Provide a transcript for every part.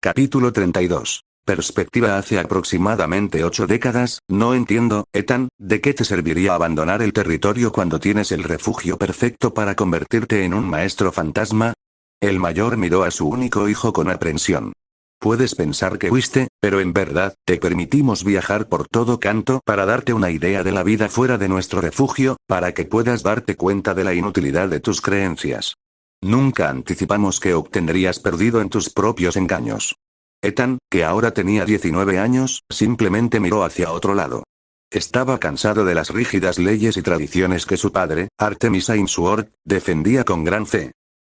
Capítulo 32. Perspectiva. Hace aproximadamente 8 décadas, no entiendo, Ethan, ¿de qué te serviría abandonar el territorio cuando tienes el refugio perfecto para convertirte en un maestro fantasma? El mayor miró a su único hijo con aprensión. Puedes pensar que fuiste, pero en verdad, te permitimos viajar por todo canto para darte una idea de la vida fuera de nuestro refugio, para que puedas darte cuenta de la inutilidad de tus creencias. Nunca anticipamos que obtendrías perdido en tus propios engaños. Ethan, que ahora tenía 19 años, simplemente miró hacia otro lado. Estaba cansado de las rígidas leyes y tradiciones que su padre, Artemis Ainsworth, defendía con gran fe.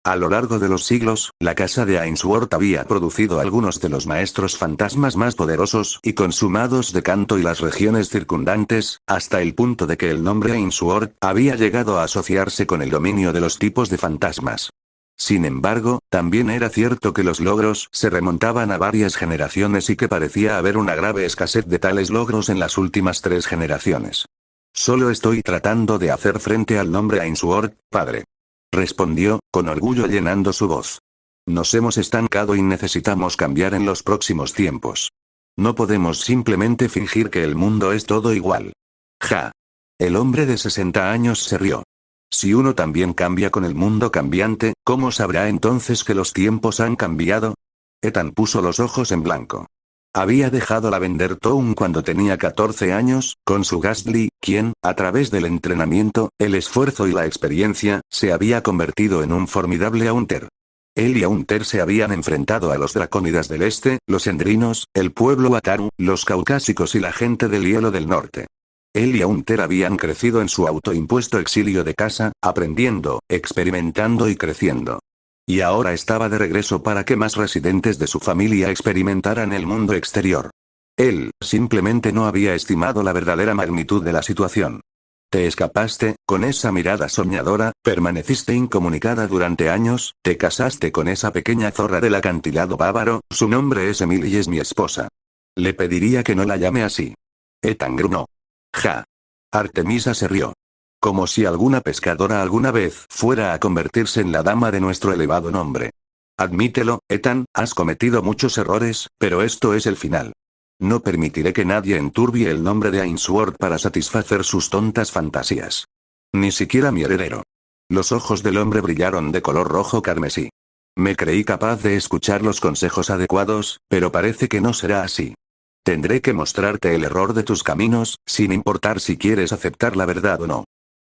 A lo largo de los siglos, la casa de Ainsworth había producido algunos de los maestros fantasmas más poderosos y consumados de Canto y las regiones circundantes, hasta el punto de que el nombre Ainsworth había llegado a asociarse con el dominio de los tipos de fantasmas. Sin embargo, también era cierto que los logros se remontaban a varias generaciones y que parecía haber una grave escasez de tales logros en las últimas 3 generaciones. Solo estoy tratando de hacer frente al nombre Ainsworth, padre. Respondió, con orgullo llenando su voz. Nos hemos estancado y necesitamos cambiar en los próximos tiempos. No podemos simplemente fingir que el mundo es todo igual. Ja. El hombre de 60 años se rió. Si uno también cambia con el mundo cambiante, ¿cómo sabrá entonces que los tiempos han cambiado? Ethan puso los ojos en blanco. Había dejado la Vender Town cuando tenía 14 años, con su Ghastly, quien, a través del entrenamiento, el esfuerzo y la experiencia, se había convertido en un formidable Haunter. Él y Haunter se habían enfrentado a los Dracónidas del Este, los Endrinos, el pueblo Ataru, los Caucásicos y la gente del Hielo del Norte. Él y Haunter habían crecido en su autoimpuesto exilio de casa, aprendiendo, experimentando y creciendo. Y ahora estaba de regreso para que más residentes de su familia experimentaran el mundo exterior. Él, simplemente no había estimado la verdadera magnitud de la situación. Te escapaste, con esa mirada soñadora, permaneciste incomunicada durante años, te casaste con esa pequeña zorra del acantilado bávaro, su nombre es Emily y es mi esposa. Le pediría que no la llame así. Ethan gruñó. Ja. Artemisa se rió. Como si alguna pescadora alguna vez fuera a convertirse en la dama de nuestro elevado nombre. Admítelo, Ethan, has cometido muchos errores, pero esto es el final. No permitiré que nadie enturbie el nombre de Ainsworth para satisfacer sus tontas fantasías. Ni siquiera mi heredero. Los ojos del hombre brillaron de color rojo carmesí. Me creí capaz de escuchar los consejos adecuados, pero parece que no será así. Tendré que mostrarte el error de tus caminos, sin importar si quieres aceptar la verdad o no.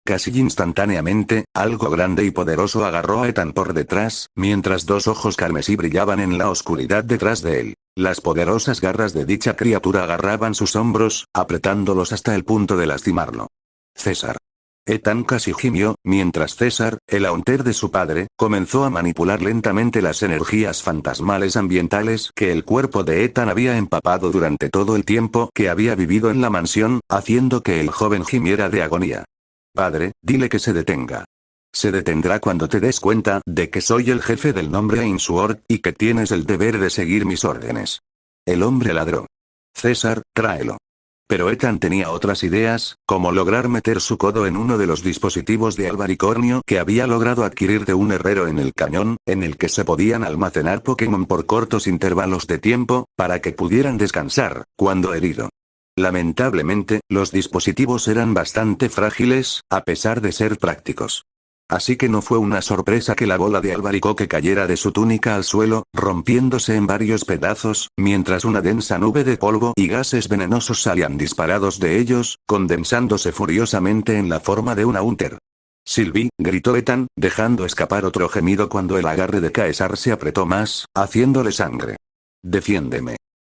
Casi instantáneamente, algo grande y poderoso agarró a Ethan por detrás, mientras 2 ojos carmesí brillaban en la oscuridad detrás de él. Las poderosas garras de dicha criatura agarraban sus hombros, apretándolos hasta el punto de lastimarlo. César. Ethan casi gimió, mientras César, el Haunter de su padre, comenzó a manipular lentamente las energías fantasmales ambientales que el cuerpo de Ethan había empapado durante todo el tiempo que había vivido en la mansión, haciendo que el joven gimiera de agonía. Padre, dile que se detenga. Se detendrá cuando te des cuenta de que soy el jefe del nombre Ainsworth y que tienes el deber de seguir mis órdenes. El hombre ladró. César, tráelo. Pero Ethan tenía otras ideas, como lograr meter su codo en uno de los dispositivos de albaricornio que había logrado adquirir de un herrero en el cañón, en el que se podían almacenar Pokémon por cortos intervalos de tiempo, para que pudieran descansar, cuando herido. Lamentablemente, los dispositivos eran bastante frágiles, a pesar de ser prácticos. Así que no fue una sorpresa que la bola de albaricoque cayera de su túnica al suelo, rompiéndose en varios pedazos, mientras una densa nube de polvo y gases venenosos salían disparados de ellos, condensándose furiosamente en la forma de un Haunter. Sylvie, gritó Ethan, dejando escapar otro gemido cuando el agarre de Caesar se apretó más, haciéndole sangre. Defiéndeme.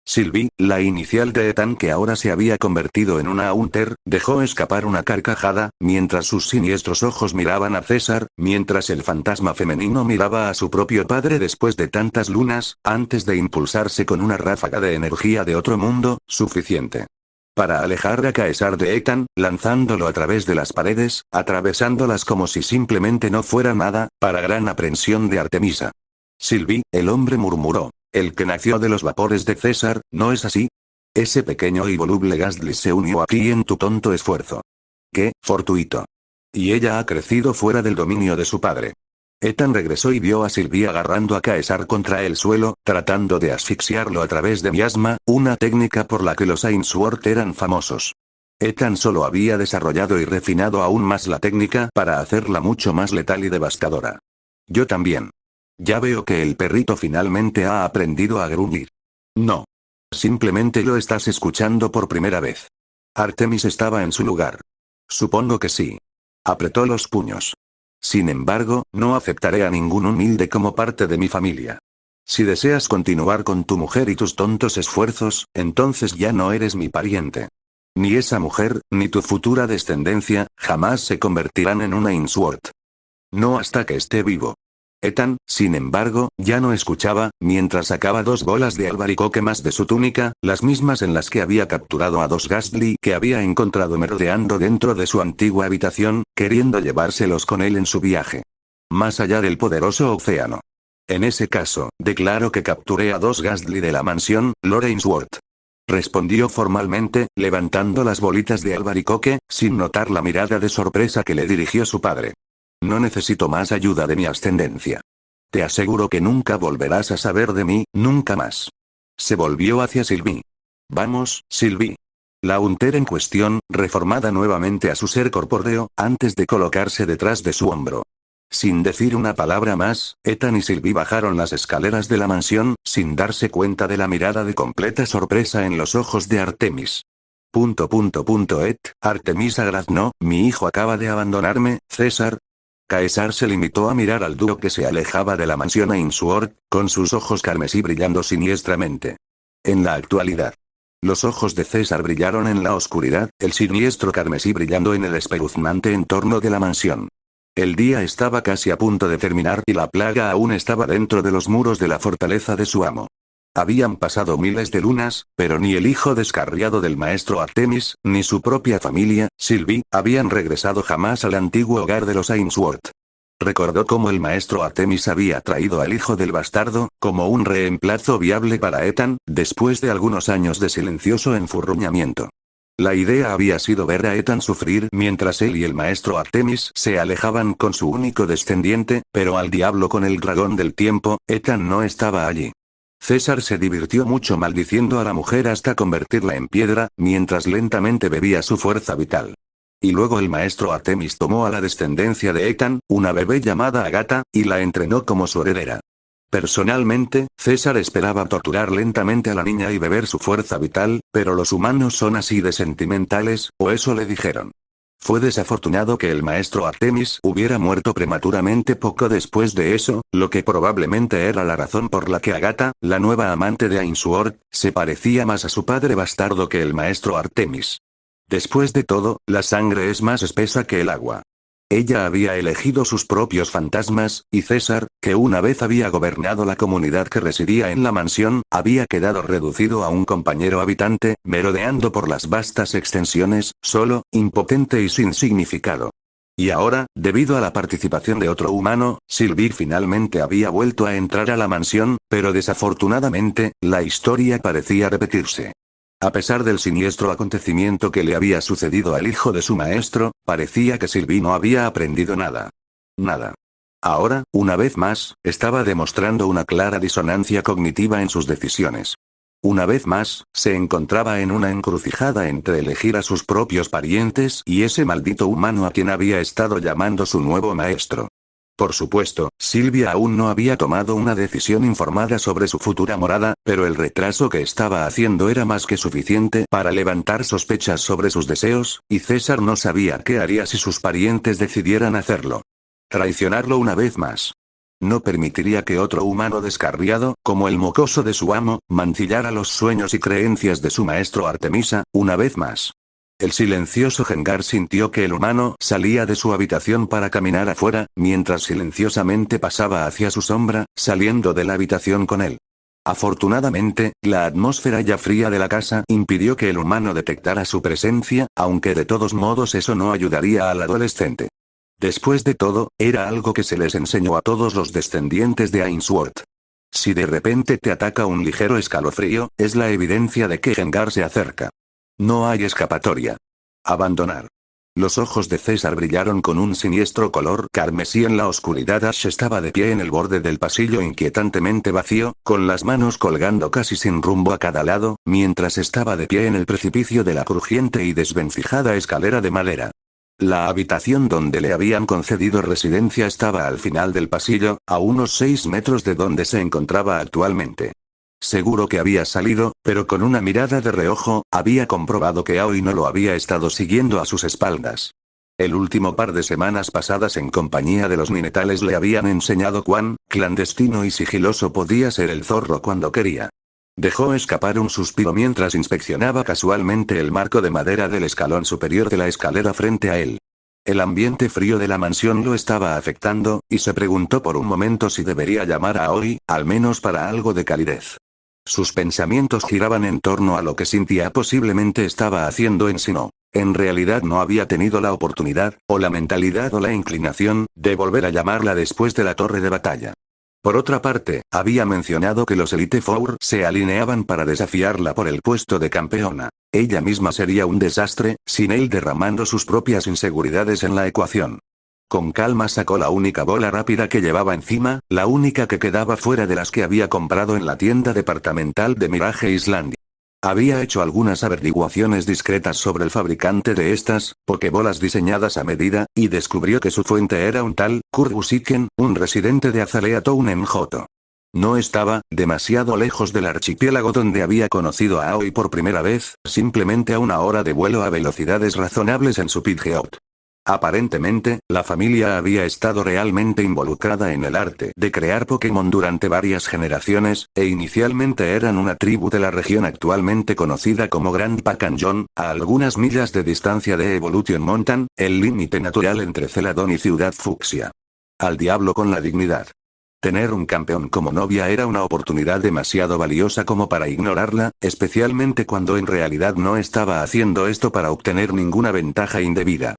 Sylvie, la inicial de Ethan que ahora se había convertido en una Haunter, dejó escapar una carcajada, mientras sus siniestros ojos miraban a César, mientras el fantasma femenino miraba a su propio padre después de tantas lunas, antes de impulsarse con una ráfaga de energía de otro mundo, suficiente para alejar a Caesar de Ethan, lanzándolo a través de las paredes, atravesándolas como si simplemente no fuera nada, para gran aprensión de Artemisa. Sylvie, el hombre murmuró. El que nació de los vapores de César, ¿no es así? Ese pequeño y voluble Ghastly se unió a ti en tu tonto esfuerzo. ¡Qué fortuito! Y ella ha crecido fuera del dominio de su padre. Ethan regresó y vio a Sylvie agarrando a Caesar contra el suelo, tratando de asfixiarlo a través de miasma, una técnica por la que los Ainsworth eran famosos. Ethan solo había desarrollado y refinado aún más la técnica para hacerla mucho más letal y devastadora. Yo también. Ya veo que el perrito finalmente ha aprendido a gruñir. No. Simplemente lo estás escuchando por primera vez. Artemis estaba en su lugar. Supongo que sí. Apretó los puños. Sin embargo, no aceptaré a ningún humilde como parte de mi familia. Si deseas continuar con tu mujer y tus tontos esfuerzos, entonces ya no eres mi pariente. Ni esa mujer, ni tu futura descendencia, jamás se convertirán en una Ainsworth. No hasta que esté vivo. Ethan, sin embargo, ya no escuchaba, mientras sacaba 2 bolas de albaricoque más de su túnica, las mismas en las que había capturado a 2 Ghastly que había encontrado merodeando dentro de su antigua habitación, queriendo llevárselos con él en su viaje. Más allá del poderoso océano. En ese caso, declaro que capturé a 2 Ghastly de la mansión, Lord Ainsworth. Respondió formalmente, levantando las bolitas de albaricoque, sin notar la mirada de sorpresa que le dirigió su padre. No necesito más ayuda de mi ascendencia. Te aseguro que nunca volverás a saber de mí, nunca más. Se volvió hacia Sylvie. Vamos, Sylvie. La Hunter en cuestión, reformada nuevamente a su ser corpóreo, antes de colocarse detrás de su hombro. Sin decir una palabra más, Ethan y Sylvie bajaron las escaleras de la mansión, sin darse cuenta de la mirada de completa sorpresa en los ojos de Artemis. Artemisa graznó, mi hijo acaba de abandonarme, César. Caesar se limitó a mirar al dúo que se alejaba de la mansión Ainsworth, con sus ojos carmesí brillando siniestramente. En la actualidad. Los ojos de César brillaron en la oscuridad, el siniestro carmesí brillando en el espeluznante entorno de la mansión. El día estaba casi a punto de terminar y la plaga aún estaba dentro de los muros de la fortaleza de su amo. Habían pasado miles de lunas, pero ni el hijo descarriado del maestro Artemis, ni su propia familia, Sylvie, habían regresado jamás al antiguo hogar de los Ainsworth. Recordó cómo el maestro Artemis había traído al hijo del bastardo, como un reemplazo viable para Ethan, después de algunos años de silencioso enfurruñamiento. La idea había sido ver a Ethan sufrir mientras él y el maestro Artemis se alejaban con su único descendiente, pero al diablo con el dragón del tiempo, Ethan no estaba allí. César se divirtió mucho maldiciendo a la mujer hasta convertirla en piedra, mientras lentamente bebía su fuerza vital. Y luego el maestro Artemis tomó a la descendencia de Ethan, una bebé llamada Agatha, y la entrenó como su heredera. Personalmente, César esperaba torturar lentamente a la niña y beber su fuerza vital, pero los humanos son así de sentimentales, o eso le dijeron. Fue desafortunado que el maestro Artemis hubiera muerto prematuramente poco después de eso, lo que probablemente era la razón por la que Agatha, la nueva amante de Ainsworth, se parecía más a su padre bastardo que el maestro Artemis. Después de todo, la sangre es más espesa que el agua. Ella había elegido sus propios fantasmas, y César, que una vez había gobernado la comunidad que residía en la mansión, había quedado reducido a un compañero habitante, merodeando por las vastas extensiones, solo, impotente y sin significado. Y ahora, debido a la participación de otro humano, Sylvie finalmente había vuelto a entrar a la mansión, pero desafortunadamente, la historia parecía repetirse. A pesar del siniestro acontecimiento que le había sucedido al hijo de su maestro, parecía que Sylvie no había aprendido nada. Nada. Ahora, una vez más, estaba demostrando una clara disonancia cognitiva en sus decisiones. Una vez más, se encontraba en una encrucijada entre elegir a sus propios parientes y ese maldito humano a quien había estado llamando su nuevo maestro. Por supuesto, Sylvia aún no había tomado una decisión informada sobre su futura morada, pero el retraso que estaba haciendo era más que suficiente para levantar sospechas sobre sus deseos, y César no sabía qué haría si sus parientes decidieran hacerlo. Traicionarlo una vez más. No permitiría que otro humano descarriado, como el mocoso de su amo, mancillara los sueños y creencias de su maestro Artemisa, una vez más. El silencioso Gengar sintió que el humano salía de su habitación para caminar afuera, mientras silenciosamente pasaba hacia su sombra, saliendo de la habitación con él. Afortunadamente, la atmósfera ya fría de la casa impidió que el humano detectara su presencia, aunque de todos modos eso no ayudaría al adolescente. Después de todo, era algo que se les enseñó a todos los descendientes de Ainsworth. Si de repente te ataca un ligero escalofrío, es la evidencia de que Gengar se acerca. No hay escapatoria. Abandonar. Los ojos de César brillaron con un siniestro color carmesí en la oscuridad. Ash estaba de pie en el borde del pasillo inquietantemente vacío, con las manos colgando casi sin rumbo a cada lado, mientras estaba de pie en el precipicio de la crujiente y desvencijada escalera de madera. La habitación donde le habían concedido residencia estaba al final del pasillo, a unos 6 metros de donde se encontraba actualmente. Seguro que había salido, pero con una mirada de reojo, había comprobado que Aoi no lo había estado siguiendo a sus espaldas. El último par de semanas pasadas en compañía de los ninetales le habían enseñado cuán clandestino y sigiloso podía ser el zorro cuando quería. Dejó escapar un suspiro mientras inspeccionaba casualmente el marco de madera del escalón superior de la escalera frente a él. El ambiente frío de la mansión lo estaba afectando, y se preguntó por un momento si debería llamar a Aoi, al menos para algo de calidez. Sus pensamientos giraban en torno a lo que Cynthia posiblemente estaba haciendo en Sinnoh. En realidad no había tenido la oportunidad, o la mentalidad o la inclinación, de volver a llamarla después de la torre de batalla. Por otra parte, había mencionado que los Elite Four se alineaban para desafiarla por el puesto de campeona. Ella misma sería un desastre, sin él derramando sus propias inseguridades en la ecuación. Con calma sacó la única bola rápida que llevaba encima, la única que quedaba fuera de las que había comprado en la tienda departamental de Mirage Islandia. Había hecho algunas averiguaciones discretas sobre el fabricante de estas pokebolas diseñadas a medida, y descubrió que su fuente era un tal Kurt Busiken, un residente de Azalea Town en Johto. No estaba demasiado lejos del archipiélago donde había conocido a Aoi por primera vez, simplemente a una hora de vuelo a velocidades razonables en su Pidgeot. Aparentemente, la familia había estado realmente involucrada en el arte de crear Pokémon durante varias generaciones, e inicialmente eran una tribu de la región actualmente conocida como Grandpa Canyon, a algunas millas de distancia de Evolution Mountain, el límite natural entre Celadon y Ciudad Fucsia. Al diablo con la dignidad. Tener un campeón como novia era una oportunidad demasiado valiosa como para ignorarla, especialmente cuando en realidad no estaba haciendo esto para obtener ninguna ventaja indebida.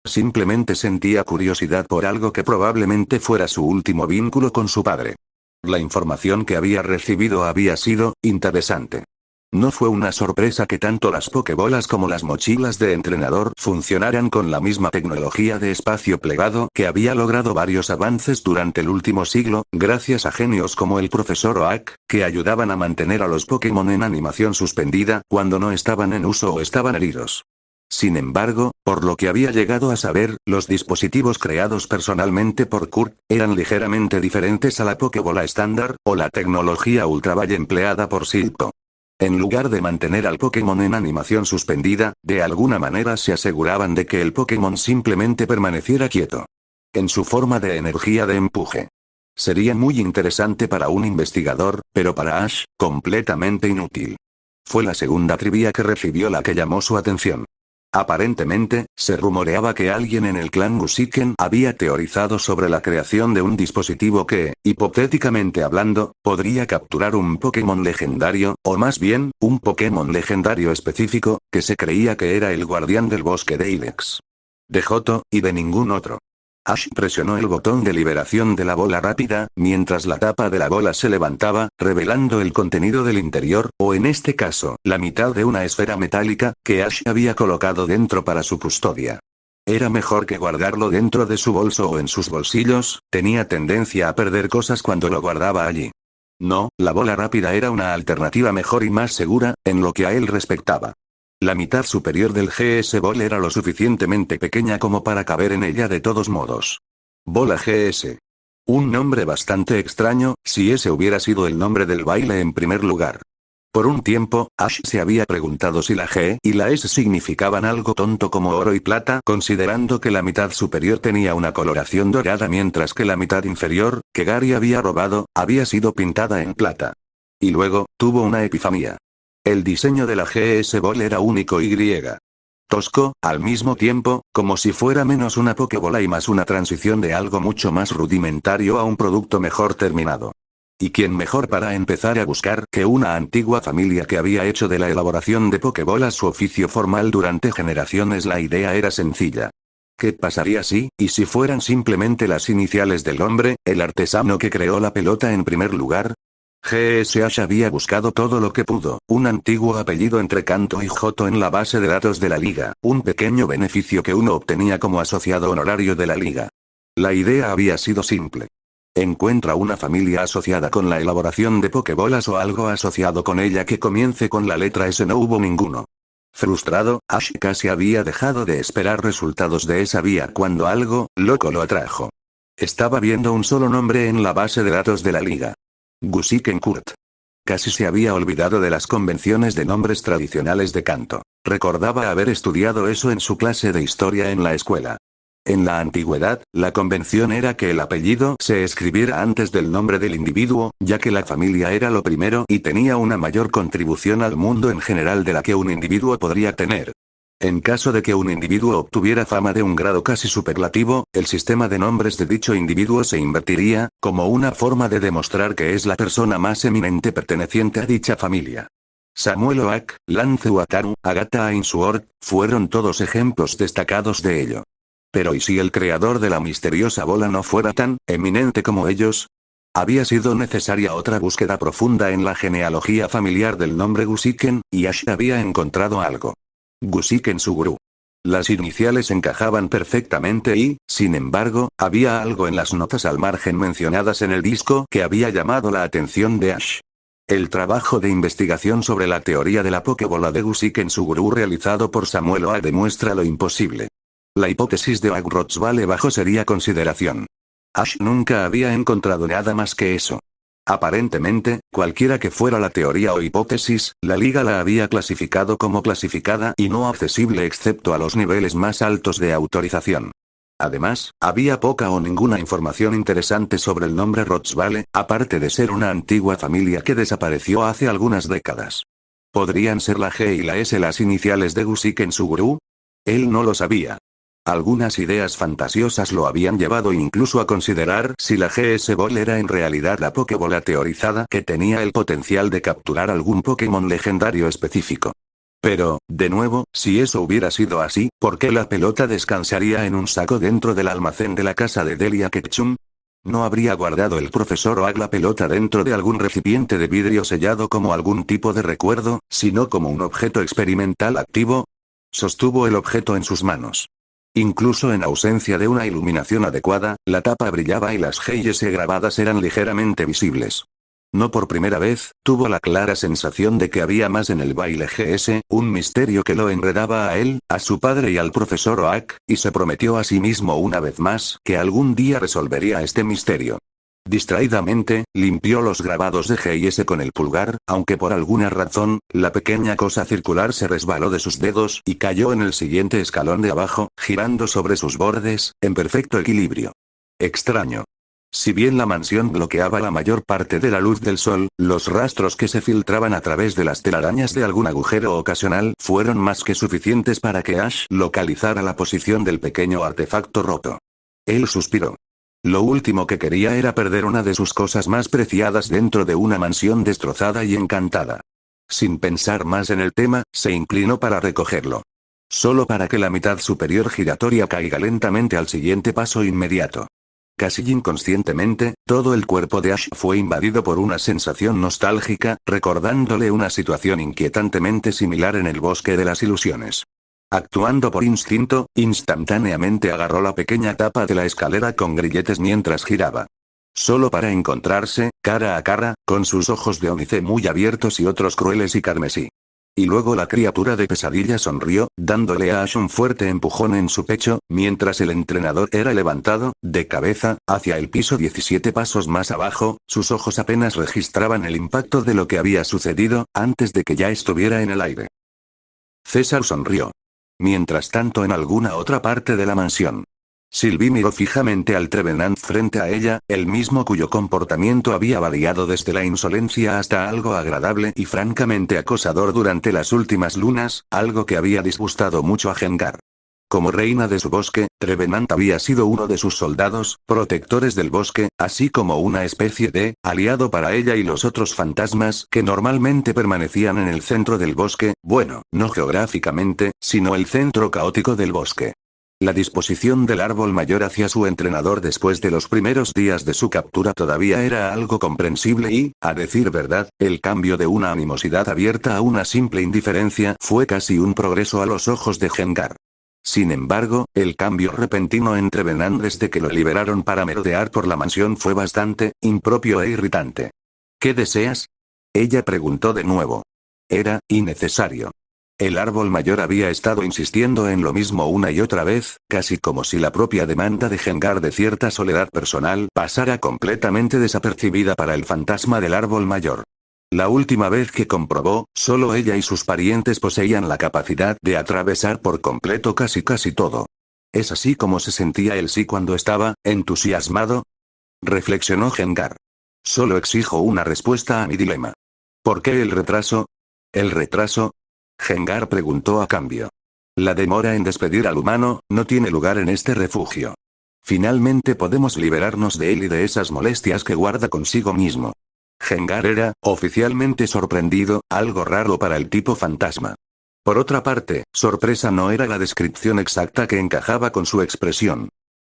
Simplemente sentía curiosidad por algo que probablemente fuera su último vínculo con su padre. La información que había recibido había sido interesante. No fue una sorpresa que tanto las pokebolas como las mochilas de entrenador funcionaran con la misma tecnología de espacio plegado que había logrado varios avances durante el último siglo, gracias a genios como el profesor Oak, que ayudaban a mantener a los Pokémon en animación suspendida cuando no estaban en uso o estaban heridos. Sin embargo, por lo que había llegado a saber, los dispositivos creados personalmente por Kurt eran ligeramente diferentes a la Pokébola estándar, o la tecnología Ultraviolet empleada por Silco. En lugar de mantener al Pokémon en animación suspendida, de alguna manera se aseguraban de que el Pokémon simplemente permaneciera quieto. En su forma de energía de empuje. Sería muy interesante para un investigador, pero para Ash, completamente inútil. Fue la segunda trivia que recibió la que llamó su atención. Aparentemente, se rumoreaba que alguien en el clan Busiken había teorizado sobre la creación de un dispositivo que, hipotéticamente hablando, podría capturar un Pokémon legendario, o más bien, un Pokémon legendario específico, que se creía que era el guardián del bosque de Ilex. De Johto, y de ningún otro. Ash presionó el botón de liberación de la bola rápida, mientras la tapa de la bola se levantaba, revelando el contenido del interior, o en este caso, la mitad de una esfera metálica, que Ash había colocado dentro para su custodia. Era mejor que guardarlo dentro de su bolso o en sus bolsillos, tenía tendencia a perder cosas cuando lo guardaba allí. No, la bola rápida era una alternativa mejor y más segura, en lo que a él respectaba. La mitad superior del GS Ball era lo suficientemente pequeña como para caber en ella de todos modos. Bola GS. Un nombre bastante extraño, si ese hubiera sido el nombre del baile en primer lugar. Por un tiempo, Ash se había preguntado si la G y la S significaban algo tonto como oro y plata, considerando que la mitad superior tenía una coloración dorada mientras que la mitad inferior, que Gary había robado, había sido pintada en plata. Y luego, tuvo una epifanía. El diseño de la GS Ball era único y tosco, al mismo tiempo, como si fuera menos una Pokébola y más una transición de algo mucho más rudimentario a un producto mejor terminado. ¿Y quién mejor para empezar a buscar que una antigua familia que había hecho de la elaboración de Pokébolas su oficio formal durante generaciones? La idea era sencilla. ¿Qué pasaría si, y si fueran simplemente las iniciales del hombre, el artesano que creó la pelota en primer lugar? GS Ash había buscado todo lo que pudo, un antiguo apellido entre Kanto y Joto en la base de datos de la liga, un pequeño beneficio que uno obtenía como asociado honorario de la liga. La idea había sido simple. Encuentra una familia asociada con la elaboración de pokebolas o algo asociado con ella que comience con la letra S. No hubo ninguno. Frustrado, Ash casi había dejado de esperar resultados de esa vía cuando algo loco lo atrajo. Estaba viendo un solo nombre en la base de datos de la liga. Gusiken Kurt. Casi se había olvidado de las convenciones de nombres tradicionales de Kanto. Recordaba haber estudiado eso en su clase de historia en la escuela. En la antigüedad, la convención era que el apellido se escribiera antes del nombre del individuo, ya que la familia era lo primero y tenía una mayor contribución al mundo en general de la que un individuo podría tener. En caso de que un individuo obtuviera fama de un grado casi superlativo, el sistema de nombres de dicho individuo se invertiría, como una forma de demostrar que es la persona más eminente perteneciente a dicha familia. Samuel Oak, Lance Wataru, Agatha Ainsworth, fueron todos ejemplos destacados de ello. Pero ¿y si el creador de la misteriosa bola no fuera tan eminente como ellos? Había sido necesaria otra búsqueda profunda en la genealogía familiar del nombre Gusiken, y Ash había encontrado algo. Gusiken Suguru. Las iniciales encajaban perfectamente y, sin embargo, había algo en las notas al margen mencionadas en el disco que había llamado la atención de Ash. El trabajo de investigación sobre la teoría de la Pokébola de Gusiken Suguru realizado por Samuel Oak demuestra lo imposible. La hipótesis de Oak vale bajo seria consideración. Ash nunca había encontrado nada más que eso. Aparentemente, cualquiera que fuera la teoría o hipótesis, la liga la había clasificado como clasificada y no accesible excepto a los niveles más altos de autorización. Además, había poca o ninguna información interesante sobre el nombre Rotzvale, aparte de ser una antigua familia que desapareció hace algunas décadas. ¿Podrían ser la G y la S las iniciales de Gusiken Suguru? Él no lo sabía. Algunas ideas fantasiosas lo habían llevado incluso a considerar si la GS Ball era en realidad la Pokébola teorizada que tenía el potencial de capturar algún Pokémon legendario específico. Pero, de nuevo, si eso hubiera sido así, ¿por qué la pelota descansaría en un saco dentro del almacén de la casa de Delia Ketchum? ¿No habría guardado el profesor Oak la pelota dentro de algún recipiente de vidrio sellado como algún tipo de recuerdo, sino como un objeto experimental activo? Sostuvo el objeto en sus manos. Incluso en ausencia de una iluminación adecuada, la tapa brillaba y las G y S grabadas eran ligeramente visibles. No por primera vez, tuvo la clara sensación de que había más en el baile GS, un misterio que lo enredaba a él, a su padre y al profesor Oak, y se prometió a sí mismo una vez más que algún día resolvería este misterio. Distraídamente, limpió los grabados de G y S con el pulgar, aunque por alguna razón, la pequeña cosa circular se resbaló de sus dedos y cayó en el siguiente escalón de abajo, girando sobre sus bordes, en perfecto equilibrio. Extraño. Si bien la mansión bloqueaba la mayor parte de la luz del sol, los rastros que se filtraban a través de las telarañas de algún agujero ocasional fueron más que suficientes para que Ash localizara la posición del pequeño artefacto roto. Él suspiró. Lo último que quería era perder una de sus cosas más preciadas dentro de una mansión destrozada y encantada. Sin pensar más en el tema, se inclinó para recogerlo. Solo para que la mitad superior giratoria caiga lentamente al siguiente paso inmediato. Casi inconscientemente, todo el cuerpo de Ash fue invadido por una sensación nostálgica, recordándole una situación inquietantemente similar en el bosque de las ilusiones. Actuando por instinto, instantáneamente agarró la pequeña tapa de la escalera con grilletes mientras giraba. Solo para encontrarse, cara a cara, con sus ojos de ónice muy abiertos y otros crueles y carmesí. Y luego la criatura de pesadilla sonrió, dándole a Ash un fuerte empujón en su pecho, mientras el entrenador era levantado, de cabeza, hacia el piso 17 pasos más abajo, sus ojos apenas registraban el impacto de lo que había sucedido, antes de que ya estuviera en el aire. César sonrió. Mientras tanto en alguna otra parte de la mansión. Sylvie miró fijamente al Trevenant frente a ella, el mismo cuyo comportamiento había variado desde la insolencia hasta algo agradable y francamente acosador durante las últimas lunas, algo que había disgustado mucho a Gengar. Como reina de su bosque, Trevenant había sido uno de sus soldados, protectores del bosque, así como una especie de aliado para ella y los otros fantasmas que normalmente permanecían en el centro del bosque, bueno, no geográficamente, sino el centro caótico del bosque. La disposición del árbol mayor hacia su entrenador después de los primeros días de su captura todavía era algo comprensible y, a decir verdad, el cambio de una animosidad abierta a una simple indiferencia fue casi un progreso a los ojos de Gengar. Sin embargo, el cambio repentino entre Venan desde que lo liberaron para merodear por la mansión fue bastante impropio e irritante. ¿Qué deseas? Ella preguntó de nuevo. Era innecesario. El árbol mayor había estado insistiendo en lo mismo una y otra vez, casi como si la propia demanda de Gengar de cierta soledad personal pasara completamente desapercibida para el fantasma del árbol mayor. La última vez que comprobó, solo ella y sus parientes poseían la capacidad de atravesar por completo casi todo. ¿Es así como se sentía él sí cuando estaba entusiasmado? Reflexionó Gengar. Solo exijo una respuesta a mi dilema. ¿Por qué el retraso? ¿El retraso? Gengar preguntó a cambio. La demora en despedir al humano no tiene lugar en este refugio. Finalmente podemos liberarnos de él y de esas molestias que guarda consigo mismo. Gengar era, oficialmente sorprendido, algo raro para el tipo fantasma. Por otra parte, sorpresa no era la descripción exacta que encajaba con su expresión.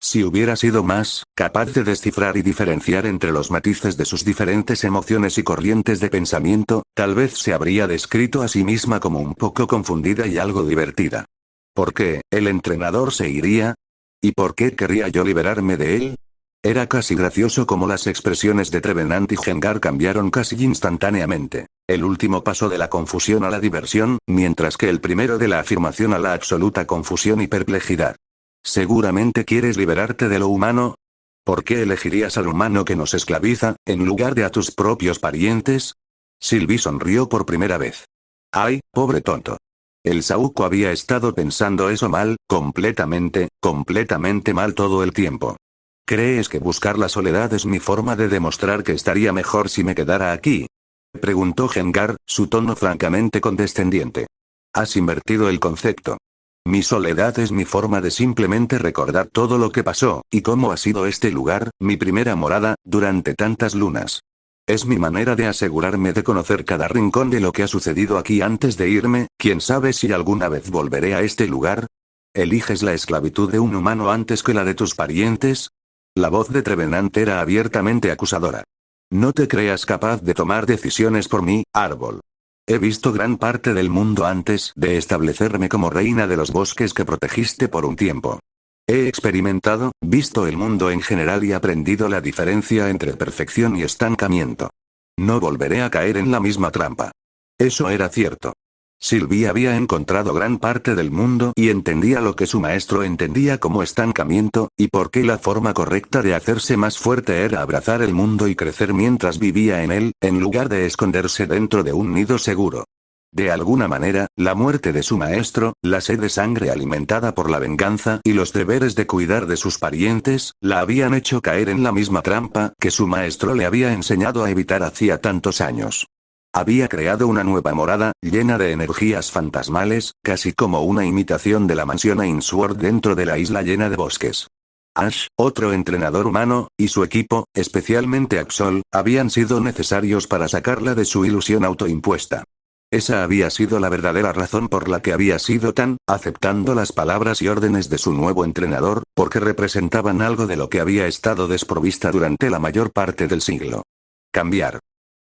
Si hubiera sido más capaz de descifrar y diferenciar entre los matices de sus diferentes emociones y corrientes de pensamiento, tal vez se habría descrito a sí misma como un poco confundida y algo divertida. ¿Por qué el entrenador se iría? ¿Y por qué querría yo liberarme de él? Era casi gracioso como las expresiones de Trevenant y Gengar cambiaron casi instantáneamente. El último pasó de la confusión a la diversión, mientras que el primero de la afirmación a la absoluta confusión y perplejidad. ¿Seguramente quieres liberarte de lo humano? ¿Por qué elegirías al humano que nos esclaviza, en lugar de a tus propios parientes? Sylvie sonrió por primera vez. ¡Ay, pobre tonto! El saúco había estado pensando eso mal, completamente mal todo el tiempo. ¿Crees que buscar la soledad es mi forma de demostrar que estaría mejor si me quedara aquí? Preguntó Gengar, su tono francamente condescendiente. Has invertido el concepto. Mi soledad es mi forma de simplemente recordar todo lo que pasó, y cómo ha sido este lugar, mi primera morada, durante tantas lunas. Es mi manera de asegurarme de conocer cada rincón de lo que ha sucedido aquí antes de irme. ¿Quién sabe si alguna vez volveré a este lugar? ¿Eliges la esclavitud de un humano antes que la de tus parientes? La voz de Trevenant era abiertamente acusadora. No te creas capaz de tomar decisiones por mí, árbol. He visto gran parte del mundo antes de establecerme como reina de los bosques que protegiste por un tiempo. He experimentado, visto el mundo en general y aprendido la diferencia entre perfección y estancamiento. No volveré a caer en la misma trampa. Eso era cierto. Sylvie había encontrado gran parte del mundo y entendía lo que su maestro entendía como estancamiento, y por qué la forma correcta de hacerse más fuerte era abrazar el mundo y crecer mientras vivía en él, en lugar de esconderse dentro de un nido seguro. De alguna manera, la muerte de su maestro, la sed de sangre alimentada por la venganza y los deberes de cuidar de sus parientes, la habían hecho caer en la misma trampa que su maestro le había enseñado a evitar hacía tantos años. Había creado una nueva morada, llena de energías fantasmales, casi como una imitación de la mansión Ainsworth dentro de la isla llena de bosques. Ash, otro entrenador humano, y su equipo, especialmente Absol, habían sido necesarios para sacarla de su ilusión autoimpuesta. Esa había sido la verdadera razón por la que había sido tan, aceptando las palabras y órdenes de su nuevo entrenador, porque representaban algo de lo que había estado desprovista durante la mayor parte del siglo. Cambiar.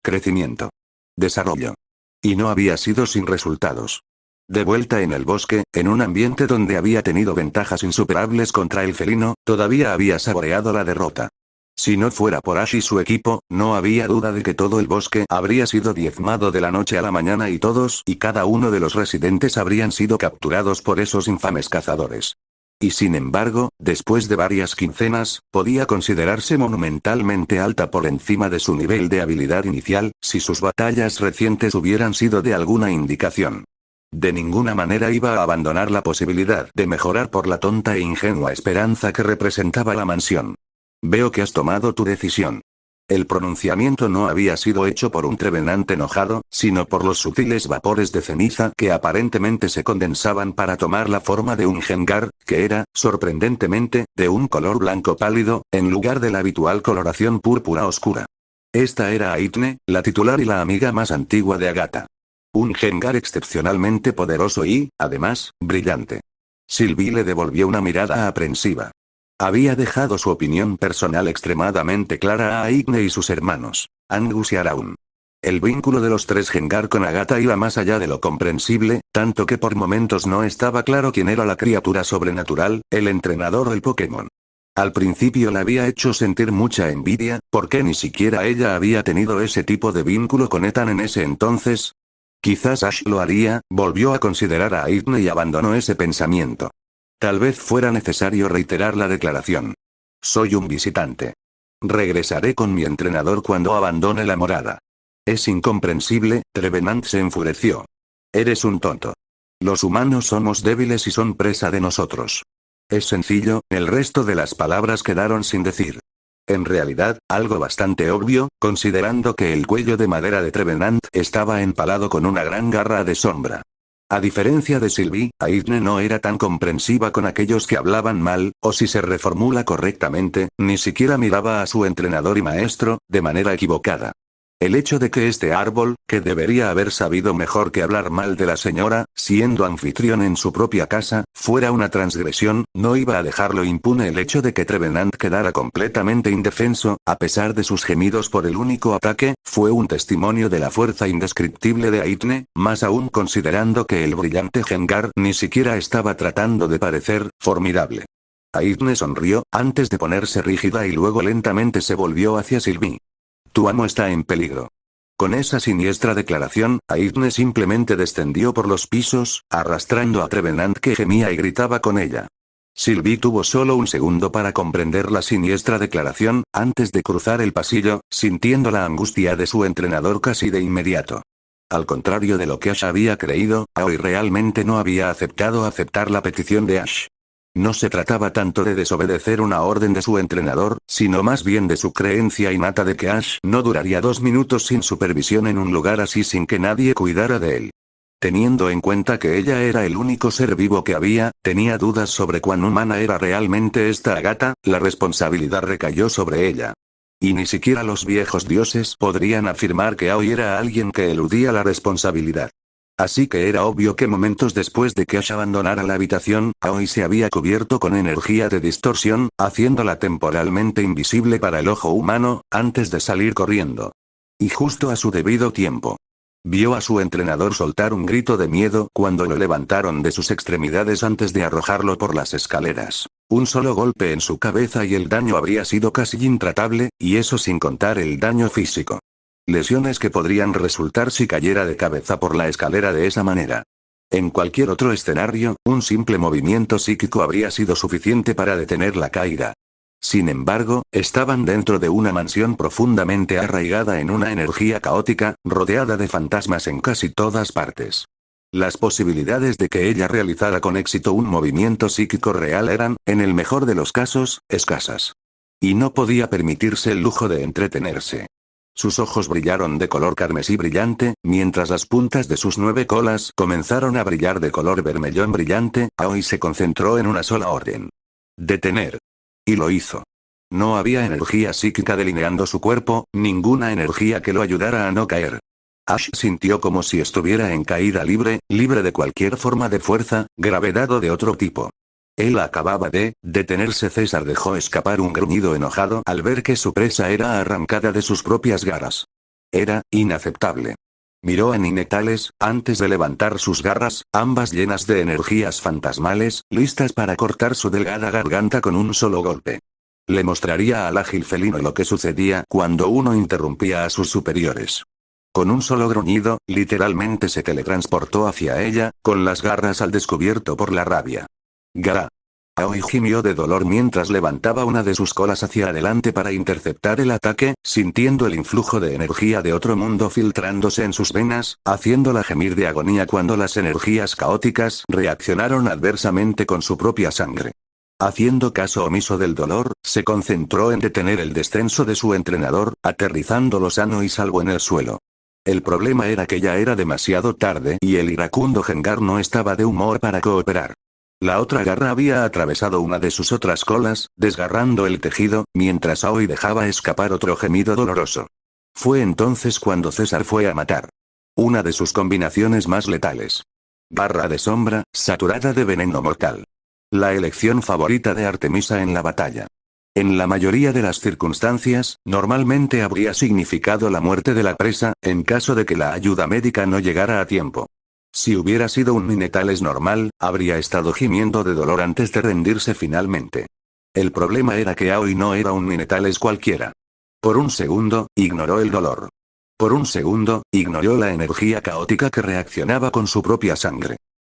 Crecimiento. Desarrollo. Y no había sido sin resultados. De vuelta en el bosque, en un ambiente donde había tenido ventajas insuperables contra el felino, todavía había saboreado la derrota. Si no fuera por Ash y su equipo, no había duda de que todo el bosque habría sido diezmado de la noche a la mañana y todos y cada uno de los residentes habrían sido capturados por esos infames cazadores. Y sin embargo, después de varias quincenas, podía considerarse monumentalmente alta por encima de su nivel de habilidad inicial, si sus batallas recientes hubieran sido de alguna indicación. De ninguna manera iba a abandonar la posibilidad de mejorar por la tonta e ingenua esperanza que representaba la mansión. Veo que has tomado tu decisión. El pronunciamiento no había sido hecho por un Trevenant enojado, sino por los sutiles vapores de ceniza que aparentemente se condensaban para tomar la forma de un Gengar, que era, sorprendentemente, de un color blanco pálido, en lugar de la habitual coloración púrpura oscura. Esta era Aitne, la titular y la amiga más antigua de Agatha. Un Gengar excepcionalmente poderoso y, además, brillante. Sylvie le devolvió una mirada aprensiva. Había dejado su opinión personal extremadamente clara a Aigne y sus hermanos, Angus y Araun. El vínculo de los tres Gengar con Agatha iba más allá de lo comprensible, tanto que por momentos no estaba claro quién era la criatura sobrenatural, el entrenador del Pokémon. Al principio la había hecho sentir mucha envidia, porque ni siquiera ella había tenido ese tipo de vínculo con Ethan en ese entonces. Quizás Ash lo haría, volvió a considerar a Aigne y abandonó ese pensamiento. Tal vez fuera necesario reiterar la declaración. Soy un visitante. Regresaré con mi entrenador cuando abandone la morada. Es incomprensible, Trevenant se enfureció. Eres un tonto. Los humanos somos débiles y son presa de nosotros. Es sencillo, el resto de las palabras quedaron sin decir. En realidad, algo bastante obvio, considerando que el cuello de madera de Trevenant estaba empalado con una gran garra de sombra. A diferencia de Sylvie, Aigne no era tan comprensiva con aquellos que hablaban mal, o si se reformula correctamente, ni siquiera miraba a su entrenador y maestro, de manera equivocada. El hecho de que este árbol, que debería haber sabido mejor que hablar mal de la señora, siendo anfitrión en su propia casa, fuera una transgresión, no iba a dejarlo impune. El hecho de que Trevenant quedara completamente indefenso, a pesar de sus gemidos por el único ataque, fue un testimonio de la fuerza indescriptible de Aigne, más aún considerando que el brillante Gengar ni siquiera estaba tratando de parecer formidable. Aigne sonrió, antes de ponerse rígida y luego lentamente se volvió hacia Sylvie. Tu amo está en peligro. Con esa siniestra declaración, Aigne simplemente descendió por los pisos, arrastrando a Trevenant que gemía y gritaba con ella. Sylvie tuvo solo un segundo para comprender la siniestra declaración, antes de cruzar el pasillo, sintiendo la angustia de su entrenador casi de inmediato. Al contrario de lo que Ash había creído, Aoi realmente no había aceptar la petición de Ash. No se trataba tanto de desobedecer una orden de su entrenador, sino más bien de su creencia innata de que Ash no duraría 2 minutos sin supervisión en un lugar así sin que nadie cuidara de él. Teniendo en cuenta que ella era el único ser vivo que había, tenía dudas sobre cuán humana era realmente esta Agatha, la responsabilidad recayó sobre ella. Y ni siquiera los viejos dioses podrían afirmar que Aoi era alguien que eludía la responsabilidad. Así que era obvio que momentos después de que Ash abandonara la habitación, Aoi se había cubierto con energía de distorsión, haciéndola temporalmente invisible para el ojo humano, antes de salir corriendo. Y justo a su debido tiempo. Vio a su entrenador soltar un grito de miedo cuando lo levantaron de sus extremidades antes de arrojarlo por las escaleras. Un solo golpe en su cabeza y el daño habría sido casi intratable, y eso sin contar el daño físico. Lesiones que podrían resultar si cayera de cabeza por la escalera de esa manera. En cualquier otro escenario, un simple movimiento psíquico habría sido suficiente para detener la caída. Sin embargo, estaban dentro de una mansión profundamente arraigada en una energía caótica, rodeada de fantasmas en casi todas partes. Las posibilidades de que ella realizara con éxito un movimiento psíquico real eran, en el mejor de los casos, escasas. Y no podía permitirse el lujo de entretenerse. Sus ojos brillaron de color carmesí brillante, mientras las puntas de sus 9 colas comenzaron a brillar de color vermellón brillante. Aoi se concentró en una sola orden. Detener. Y lo hizo. No había energía psíquica delineando su cuerpo, ninguna energía que lo ayudara a no caer. Ash sintió como si estuviera en caída libre, libre de cualquier forma de fuerza, gravedad o de otro tipo. Él acababa de detenerse. César dejó escapar un gruñido enojado al ver que su presa era arrancada de sus propias garras. Era inaceptable. Miró a Ninetales, antes de levantar sus garras, ambas llenas de energías fantasmales, listas para cortar su delgada garganta con un solo golpe. Le mostraría al ágil felino lo que sucedía cuando uno interrumpía a sus superiores. Con un solo gruñido, literalmente se teletransportó hacia ella, con las garras al descubierto por la rabia. ¡Gara! Aoi gimió de dolor mientras levantaba una de sus colas hacia adelante para interceptar el ataque, sintiendo el influjo de energía de otro mundo filtrándose en sus venas, haciéndola gemir de agonía cuando las energías caóticas reaccionaron adversamente con su propia sangre. Haciendo caso omiso del dolor, se concentró en detener el descenso de su entrenador, aterrizándolo sano y salvo en el suelo. El problema era que ya era demasiado tarde y el iracundo Gengar no estaba de humor para cooperar. La otra garra había atravesado una de sus otras colas, desgarrando el tejido, mientras Aoi dejaba escapar otro gemido doloroso. Fue entonces cuando César fue a matar. Una de sus combinaciones más letales. Garra de sombra, saturada de veneno mortal. La elección favorita de Artemisa en la batalla. En la mayoría de las circunstancias, normalmente habría significado la muerte de la presa, en caso de que la ayuda médica no llegara a tiempo. Si hubiera sido un Minetales normal, habría estado gimiendo de dolor antes de rendirse finalmente. El problema era que Aoi no era un Minetales cualquiera. Por un segundo, ignoró el dolor. Por un segundo, ignoró la energía caótica que reaccionaba con su propia sangre.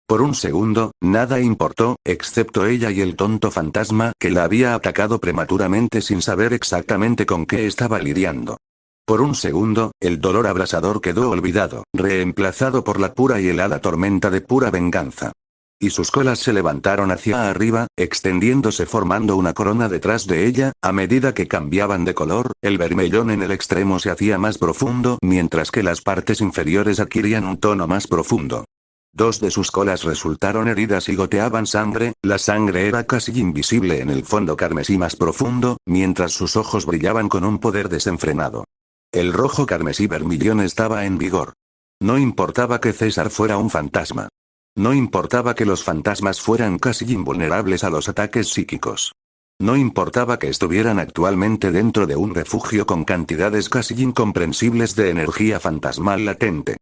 Por un segundo, nada importó, excepto ella y el tonto fantasma que la había atacado prematuramente sin saber exactamente con qué estaba lidiando. Por un segundo, el dolor abrasador quedó olvidado, reemplazado por la pura y helada tormenta de pura venganza. Y sus colas se levantaron hacia arriba, extendiéndose formando una corona detrás de ella, a medida que cambiaban de color, el vermellón en el extremo se hacía más profundo, mientras que las partes inferiores adquirían un tono más profundo. Dos de sus colas resultaron heridas y goteaban sangre, la sangre era casi invisible en el fondo carmesí más profundo, mientras sus ojos brillaban con un poder desenfrenado. El rojo carmesí vermillón estaba en vigor. No importaba que César fuera un fantasma. No importaba que los fantasmas fueran casi invulnerables a los ataques psíquicos. No importaba que estuvieran actualmente dentro de un refugio con cantidades casi incomprensibles de energía fantasmal latente.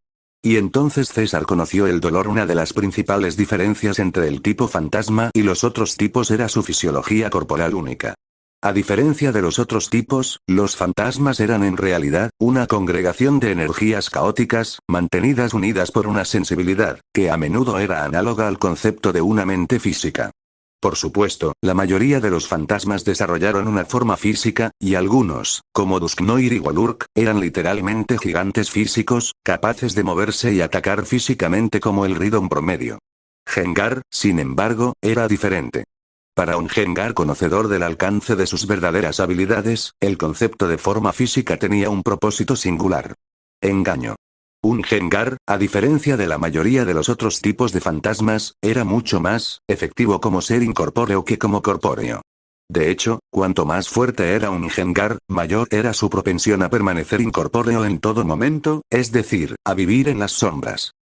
Y entonces César conoció el dolor. Una de las principales diferencias entre el tipo fantasma y los otros tipos era su fisiología corporal única. A diferencia de los otros tipos, los fantasmas eran en realidad una congregación de energías caóticas, mantenidas unidas por una sensibilidad, que a menudo era análoga al concepto de una mente física. Por supuesto, la mayoría de los fantasmas desarrollaron una forma física, y algunos, como Dusknoir y Walurk, eran literalmente gigantes físicos, capaces de moverse y atacar físicamente como el Ridon promedio. Gengar, sin embargo, era diferente. Para un Gengar conocedor del alcance de sus verdaderas habilidades, el concepto de forma física tenía un propósito singular. Engaño. Un Gengar, a diferencia de la mayoría de los otros tipos de fantasmas, era mucho más efectivo como ser incorpóreo que como corpóreo. De hecho, cuanto más fuerte era un Gengar, mayor era su propensión a permanecer incorpóreo en todo momento, es decir, a vivir en las sombras.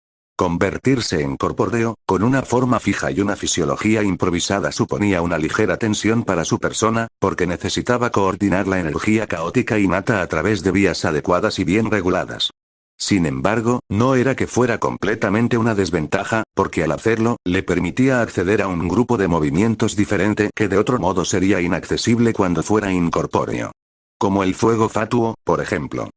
Convertirse en corpóreo, con una forma fija y una fisiología improvisada suponía una ligera tensión para su persona, porque necesitaba coordinar la energía caótica innata a través de vías adecuadas y bien reguladas. Sin embargo, no era que fuera completamente una desventaja, porque al hacerlo, le permitía acceder a un grupo de movimientos diferente que de otro modo sería inaccesible cuando fuera incorpóreo. Como el fuego fatuo, por ejemplo.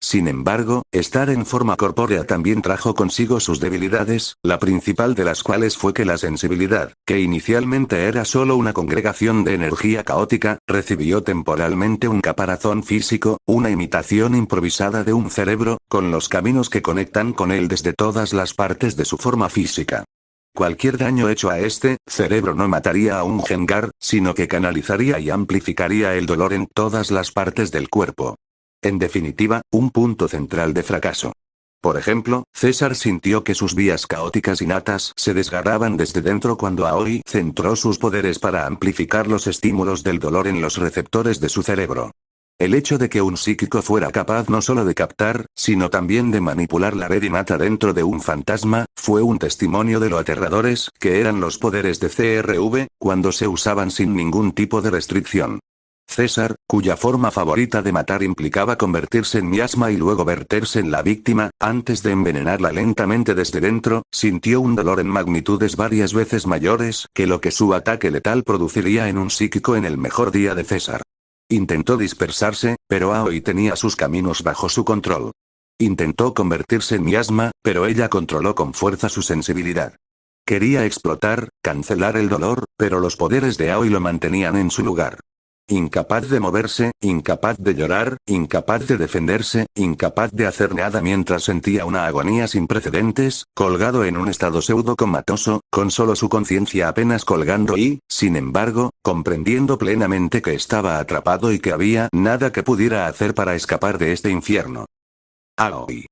Sin embargo, estar en forma corpórea también trajo consigo sus debilidades, la principal de las cuales fue que la sensibilidad, que inicialmente era solo una congregación de energía caótica, recibió temporalmente un caparazón físico, una imitación improvisada de un cerebro, con los caminos que conectan con él desde todas las partes de su forma física. Cualquier daño hecho a este cerebro no mataría a un Gengar, sino que canalizaría y amplificaría el dolor en todas las partes del cuerpo. En definitiva, un punto central de fracaso. Por ejemplo, César sintió que sus vías caóticas innatas se desgarraban desde dentro cuando Aoi centró sus poderes para amplificar los estímulos del dolor en los receptores de su cerebro. El hecho de que un psíquico fuera capaz no solo de captar, sino también de manipular la red innata dentro de un fantasma, fue un testimonio de lo aterradores que eran los poderes de CRV, cuando se usaban sin ningún tipo de restricción. César, cuya forma favorita de matar implicaba convertirse en miasma y luego verterse en la víctima, antes de envenenarla lentamente desde dentro, sintió un dolor en magnitudes varias veces mayores que lo que su ataque letal produciría en un psíquico en el mejor día de César. Intentó dispersarse, pero Aoi tenía sus caminos bajo su control. Intentó convertirse en miasma, pero ella controló con fuerza su sensibilidad. Quería explotar, cancelar el dolor, pero los poderes de Aoi lo mantenían en su lugar. Incapaz de moverse, incapaz de llorar, incapaz de defenderse, incapaz de hacer nada mientras sentía una agonía sin precedentes, colgado en un estado pseudo-comatoso, con solo su conciencia apenas colgando y, sin embargo, comprendiendo plenamente que estaba atrapado y que había nada que pudiera hacer para escapar de este infierno. Aoi.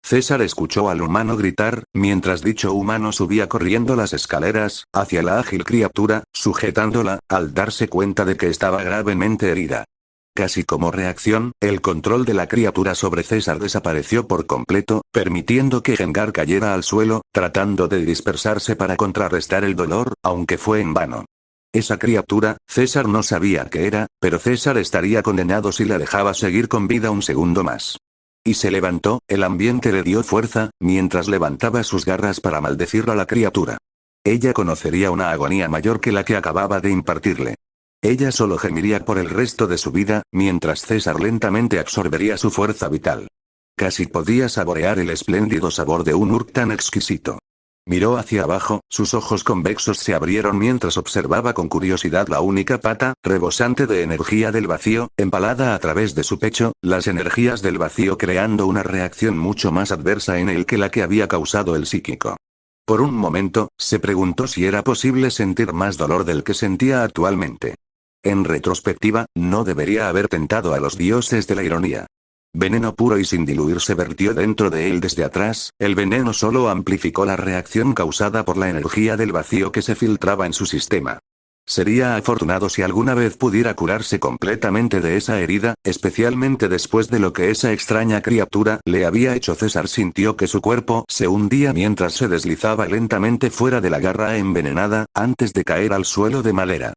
César escuchó al humano gritar, mientras dicho humano subía corriendo las escaleras, hacia la ágil criatura, sujetándola, al darse cuenta de que estaba gravemente herida. Casi como reacción, el control de la criatura sobre César desapareció por completo, permitiendo que Gengar cayera al suelo, tratando de dispersarse para contrarrestar el dolor, aunque fue en vano. Esa criatura, César no sabía qué era, pero César estaría condenado si la dejaba seguir con vida un segundo más. Y se levantó, el ambiente le dio fuerza, mientras levantaba sus garras para maldecir a la criatura. Ella conocería una agonía mayor que la que acababa de impartirle. Ella solo gemiría por el resto de su vida, mientras César lentamente absorbería su fuerza vital. Casi podía saborear el espléndido sabor de un urk tan exquisito. Miró hacia abajo, sus ojos convexos se abrieron mientras observaba con curiosidad la única pata, rebosante de energía del vacío, empalada a través de su pecho, las energías del vacío creando una reacción mucho más adversa en él que la que había causado el psíquico. Por un momento, se preguntó si era posible sentir más dolor del que sentía actualmente. En retrospectiva, no debería haber tentado a los dioses de la ironía. Veneno puro y sin diluir se vertió dentro de él desde atrás, el veneno solo amplificó la reacción causada por la energía del vacío que se filtraba en su sistema. Sería afortunado si alguna vez pudiera curarse completamente de esa herida, especialmente después de lo que esa extraña criatura le había hecho. César sintió que su cuerpo se hundía mientras se deslizaba lentamente fuera de la garra envenenada, antes de caer al suelo de madera.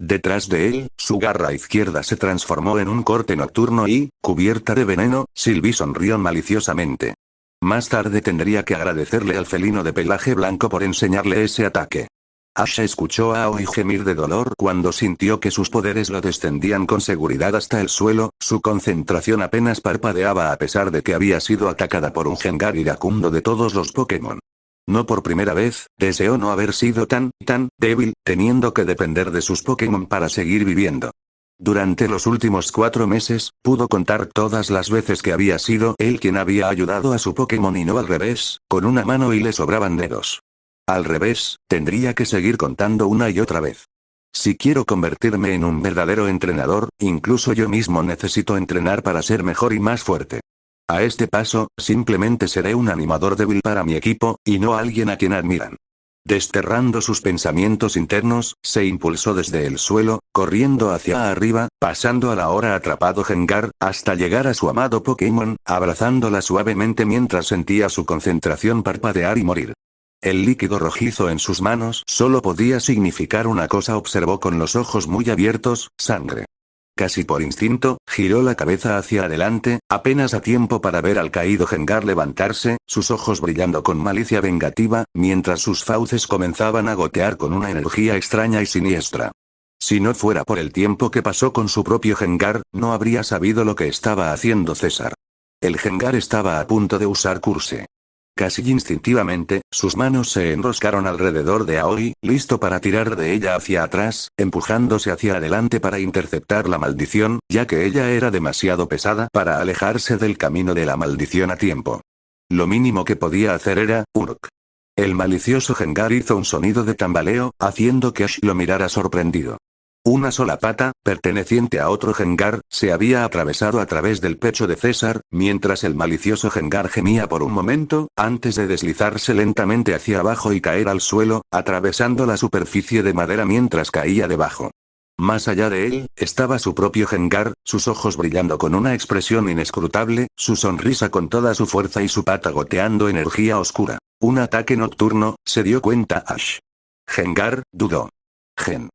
Detrás de él, su garra izquierda se transformó en un corte nocturno y, cubierta de veneno, Sylvie sonrió maliciosamente. Más tarde tendría que agradecerle al felino de pelaje blanco por enseñarle ese ataque. Ash escuchó a Aoi gemir de dolor cuando sintió que sus poderes lo descendían con seguridad hasta el suelo, su concentración apenas parpadeaba a pesar de que había sido atacada por un Gengar iracundo de todos los Pokémon. No por primera vez, deseó no haber sido tan débil, teniendo que depender de sus Pokémon para seguir viviendo. Durante los últimos 4 meses, pudo contar todas las veces que había sido él quien había ayudado a su Pokémon y no al revés, con una mano y le sobraban dedos. Al revés, tendría que seguir contando una y otra vez. Si quiero convertirme en un verdadero entrenador, incluso yo mismo necesito entrenar para ser mejor y más fuerte. A este paso, simplemente seré un animador débil para mi equipo, y no alguien a quien admiran. Desterrando sus pensamientos internos, se impulsó desde el suelo, corriendo hacia arriba, pasando al ahora atrapado Gengar, hasta llegar a su amado Pokémon, abrazándola suavemente mientras sentía su concentración parpadear y morir. El líquido rojizo en sus manos solo podía significar una cosa. Observó con los ojos muy abiertos: sangre. Casi por instinto, giró la cabeza hacia adelante, apenas a tiempo para ver al caído Gengar levantarse, sus ojos brillando con malicia vengativa, mientras sus fauces comenzaban a gotear con una energía extraña y siniestra. Si no fuera por el tiempo que pasó con su propio Gengar, no habría sabido lo que estaba haciendo César. El Gengar estaba a punto de usar Curse. Casi instintivamente, sus manos se enroscaron alrededor de Aoi, listo para tirar de ella hacia atrás, empujándose hacia adelante para interceptar la maldición, ya que ella era demasiado pesada para alejarse del camino de la maldición a tiempo. Lo mínimo que podía hacer era, urk. El malicioso Gengar hizo un sonido de tambaleo, haciendo que Ash lo mirara sorprendido. Una sola pata, perteneciente a otro Gengar, se había atravesado a través del pecho de César, mientras el malicioso Gengar gemía por un momento, antes de deslizarse lentamente hacia abajo y caer al suelo, atravesando la superficie de madera mientras caía debajo. Más allá de él, estaba su propio Gengar, sus ojos brillando con una expresión inescrutable, su sonrisa con toda su fuerza y su pata goteando energía oscura. Un ataque nocturno, se dio cuenta Ash. Gengar, dudó. Gen.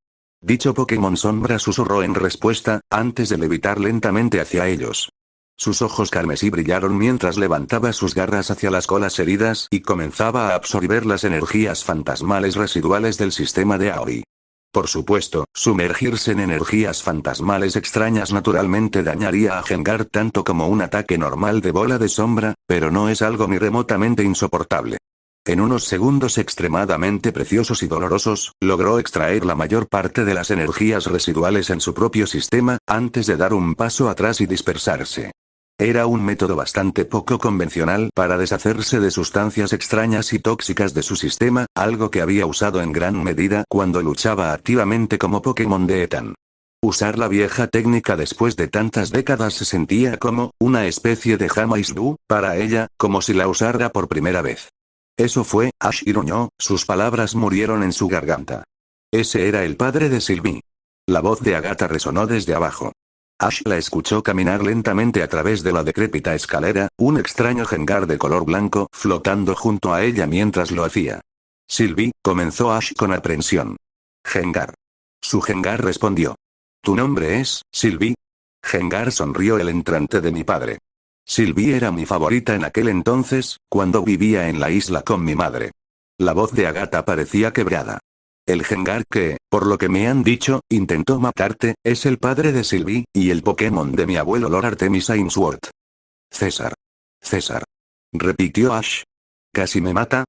Dicho Pokémon sombra susurró en respuesta, antes de levitar lentamente hacia ellos. Sus ojos carmesí brillaron mientras levantaba sus garras hacia las colas heridas y comenzaba a absorber las energías fantasmales residuales del sistema de Aoi. Por supuesto, sumergirse en energías fantasmales extrañas naturalmente dañaría a Gengar tanto como un ataque normal de bola de sombra, pero no es algo ni remotamente insoportable. En unos segundos extremadamente preciosos y dolorosos, logró extraer la mayor parte de las energías residuales en su propio sistema, antes de dar un paso atrás y dispersarse. Era un método bastante poco convencional para deshacerse de sustancias extrañas y tóxicas de su sistema, algo que había usado en gran medida cuando luchaba activamente como Pokémon de Etan. Usar la vieja técnica después de tantas décadas se sentía como una especie de jamais-vu para ella, como si la usara por primera vez. Eso fue, Ash gruñó, sus palabras murieron en su garganta. Ese era el padre de Sylvie. La voz de Agatha resonó desde abajo. Ash la escuchó caminar lentamente a través de la decrépita escalera, un extraño Gengar de color blanco flotando junto a ella mientras lo hacía. Sylvie, comenzó Ash con aprensión. Gengar. Su Gengar respondió. ¿Tu nombre es, Sylvie? Gengar sonrió el entrante de mi padre. Sylvie era mi favorita en aquel entonces, cuando vivía en la isla con mi madre. La voz de Agatha parecía quebrada. El Gengar que, por lo que me han dicho, intentó matarte, es el padre de Sylvie, y el Pokémon de mi abuelo Lord Artemis Ainsworth. César. César. Repitió Ash. ¿Casi me mata?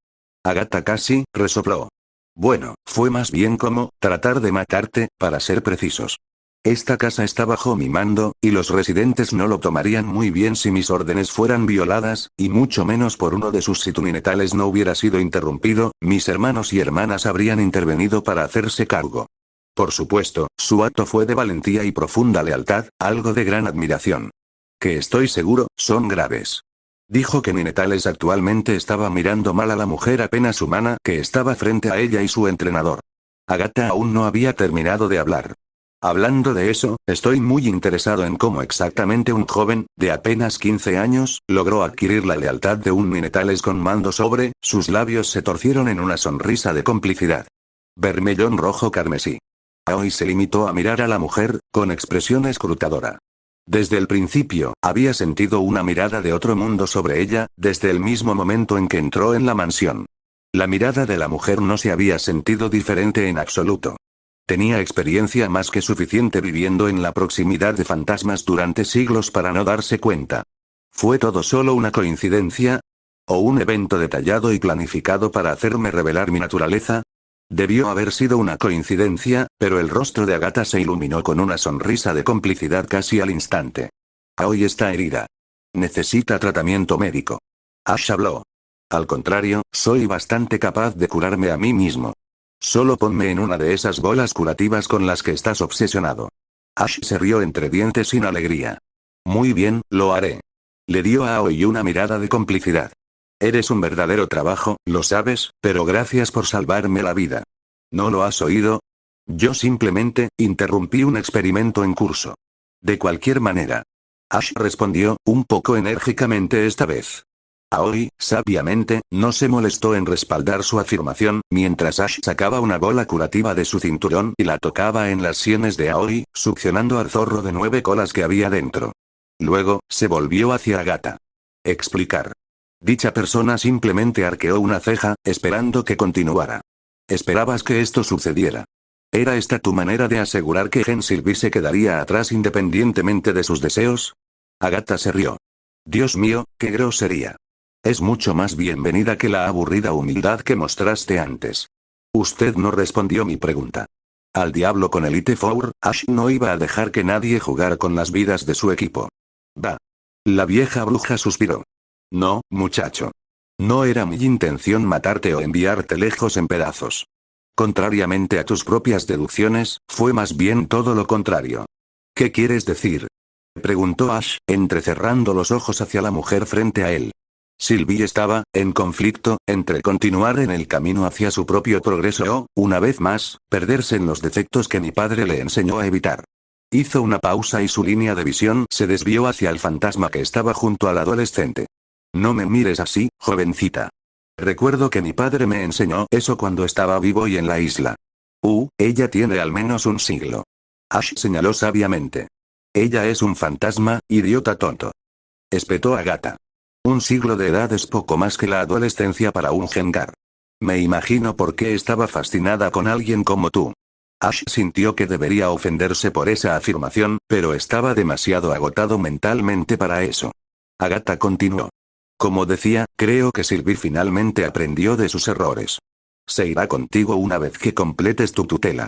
Agatha casi, resopló. Bueno, fue más bien como, tratar de matarte, para ser precisos. Esta casa está bajo mi mando, y los residentes no lo tomarían muy bien si mis órdenes fueran violadas, y mucho menos por uno de sus si tu ninetales no hubiera sido interrumpido, mis hermanos y hermanas habrían intervenido para hacerse cargo. Por supuesto, su acto fue de valentía y profunda lealtad, algo de gran admiración. Que estoy seguro, son graves. Dijo que Ninetales actualmente estaba mirando mal a la mujer apenas humana que estaba frente a ella y su entrenador. Agatha aún no había terminado de hablar. Hablando de eso, estoy muy interesado en cómo exactamente un joven, de apenas 15 años, logró adquirir la lealtad de un Ninetales con mando sobre, sus labios se torcieron en una sonrisa de complicidad. Vermellón rojo carmesí. Aoi se limitó a mirar a la mujer, con expresión escrutadora. Desde el principio, había sentido una mirada de otro mundo sobre ella, desde el mismo momento en que entró en la mansión. La mirada de la mujer no se había sentido diferente en absoluto. Tenía experiencia más que suficiente viviendo en la proximidad de fantasmas durante siglos para no darse cuenta. ¿Fue todo solo una coincidencia? ¿O un evento detallado y planificado para hacerme revelar mi naturaleza? Debió haber sido una coincidencia, pero el rostro de Agatha se iluminó con una sonrisa de complicidad casi al instante. Aoi está herida. Necesita tratamiento médico. Ash habló. Al contrario, soy bastante capaz de curarme a mí mismo. Solo ponme en una de esas bolas curativas con las que estás obsesionado. Ash se rió entre dientes sin alegría. Muy bien, lo haré. Le dio a Aoi una mirada de complicidad. Eres un verdadero trabajo, lo sabes, pero gracias por salvarme la vida. ¿No lo has oído? Yo simplemente, interrumpí un experimento en curso. De cualquier manera. Ash respondió, un poco enérgicamente esta vez. Aoi, sabiamente, no se molestó en respaldar su afirmación, mientras Ash sacaba una bola curativa de su cinturón y la tocaba en las sienes de Aoi, succionando al zorro de 9 colas que había dentro. Luego, se volvió hacia Agatha. Explicar. Dicha persona simplemente arqueó una ceja, esperando que continuara. ¿Esperabas que esto sucediera? ¿Era esta tu manera de asegurar que Sylvie se quedaría atrás independientemente de sus deseos? Agatha se rió. Dios mío, qué grosería. Es mucho más bienvenida que la aburrida humildad que mostraste antes. Usted no respondió mi pregunta. Al diablo con Elite Four, Ash no iba a dejar que nadie jugara con las vidas de su equipo. Va. La vieja bruja suspiró. No, muchacho. No era mi intención matarte o enviarte lejos en pedazos. Contrariamente a tus propias deducciones, fue más bien todo lo contrario. ¿Qué quieres decir? Preguntó Ash, entrecerrando los ojos hacia la mujer frente a él. Sylvie estaba, en conflicto, entre continuar en el camino hacia su propio progreso o, una vez más, perderse en los defectos que mi padre le enseñó a evitar. Hizo una pausa y su línea de visión se desvió hacia el fantasma que estaba junto al adolescente. No me mires así, jovencita. Recuerdo que mi padre me enseñó eso cuando estaba vivo y en la isla. Ella tiene al menos un siglo. Ash señaló sabiamente. Ella es un fantasma, idiota tonto. Espetó Agatha. Un siglo de edad es poco más que la adolescencia para un Gengar. Me imagino por qué estaba fascinada con alguien como tú. Ash sintió que debería ofenderse por esa afirmación, pero estaba demasiado agotado mentalmente para eso. Agatha continuó. Como decía, creo que Sylvie finalmente aprendió de sus errores. Se irá contigo una vez que completes tu tutela.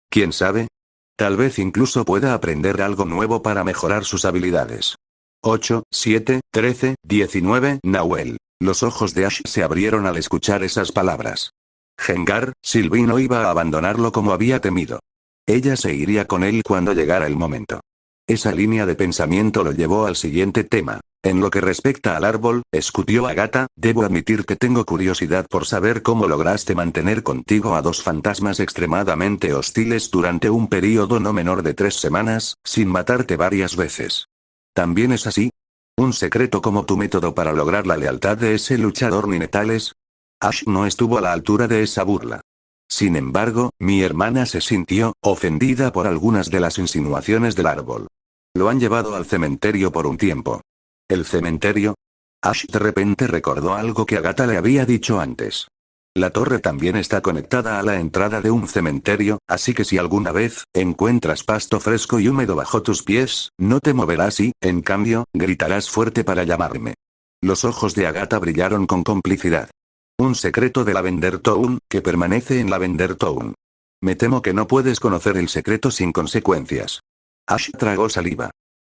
¿Quién sabe? Tal vez incluso pueda aprender algo nuevo para mejorar sus habilidades. 8, 7, 13, 19, Nahuel. Los ojos de Ash se abrieron al escuchar esas palabras. Gengar, Sylvie no iba a abandonarlo como había temido. Ella se iría con él cuando llegara el momento. Esa línea de pensamiento lo llevó al siguiente tema. En lo que respecta al árbol, escutió Agatha, debo admitir que tengo curiosidad por saber cómo lograste mantener contigo a 2 fantasmas extremadamente hostiles durante un período no menor de 3 semanas, sin matarte varias veces. ¿También es así? ¿Un secreto como tu método para lograr la lealtad de ese luchador Ninetales? Ash no estuvo a la altura de esa burla. Sin embargo, mi hermana se sintió ofendida por algunas de las insinuaciones del árbol. Lo han llevado al cementerio por un tiempo. ¿El cementerio? Ash de repente recordó algo que Agatha le había dicho antes. La torre también está conectada a la entrada de un cementerio, así que si alguna vez encuentras pasto fresco y húmedo bajo tus pies, no te moverás y, en cambio, gritarás fuerte para llamarme. Los ojos de Agatha brillaron con complicidad. Un secreto de Lavender Town, que permanece en Lavender Town. Me temo que no puedes conocer el secreto sin consecuencias. Ash tragó saliva.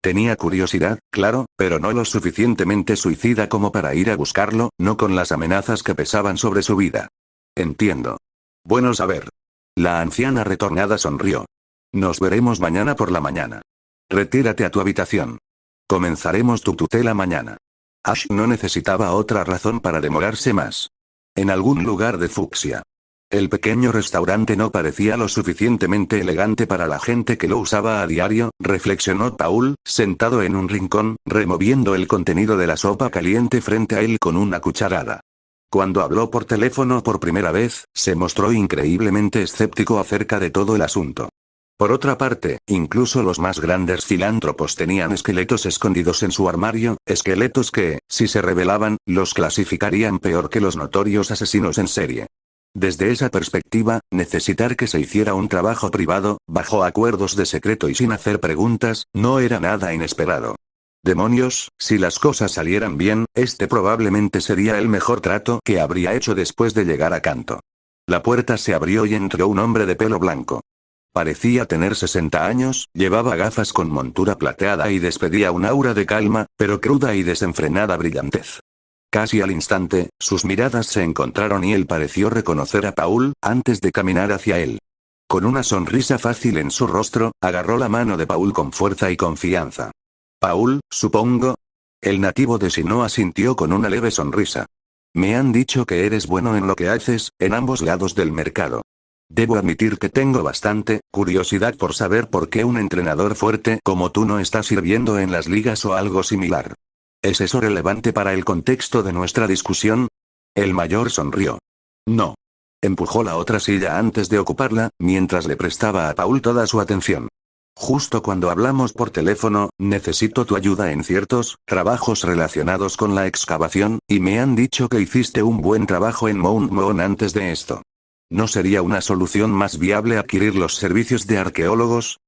Tenía curiosidad, claro, pero no lo suficientemente suicida como para ir a buscarlo, no con las amenazas que pesaban sobre su vida. Entiendo. Bueno saber. La anciana retornada sonrió. Nos veremos mañana por la mañana. Retírate a tu habitación. Comenzaremos tu tutela mañana. Ash no necesitaba otra razón para demorarse más. En algún lugar de Fucsia. El pequeño restaurante no parecía lo suficientemente elegante para la gente que lo usaba a diario, reflexionó Paul, sentado en un rincón, removiendo el contenido de la sopa caliente frente a él con una cucharada. Cuando habló por teléfono por primera vez, se mostró increíblemente escéptico acerca de todo el asunto. Por otra parte, incluso los más grandes filántropos tenían esqueletos escondidos en su armario, esqueletos que, si se revelaban, los clasificarían peor que los notorios asesinos en serie. Desde esa perspectiva, necesitar que se hiciera un trabajo privado, bajo acuerdos de secreto y sin hacer preguntas, no era nada inesperado. Demonios, si las cosas salieran bien, este probablemente sería el mejor trato que habría hecho después de llegar a Canto. La puerta se abrió y entró un hombre de pelo blanco. Parecía tener 60 años, llevaba gafas con montura plateada y despedía un aura de calma, pero cruda y desenfrenada brillantez. Casi al instante, sus miradas se encontraron y él pareció reconocer a Paul, antes de caminar hacia él. Con una sonrisa fácil en su rostro, agarró la mano de Paul con fuerza y confianza. Paul, supongo. El nativo de Sinnoh asintió con una leve sonrisa. Me han dicho que eres bueno en lo que haces, en ambos lados del mercado. Debo admitir que tengo bastante curiosidad por saber por qué un entrenador fuerte como tú no está sirviendo en las ligas o algo similar. ¿Es eso relevante para el contexto de nuestra discusión? El mayor sonrió. No. Empujó la otra silla antes de ocuparla, mientras le prestaba a Paul toda su atención. Justo cuando hablamos por teléfono, necesito tu ayuda en ciertos trabajos relacionados con la excavación, y me han dicho que hiciste un buen trabajo en Mount Moon antes de esto. ¿No sería una solución más viable adquirir los servicios de arqueólogos?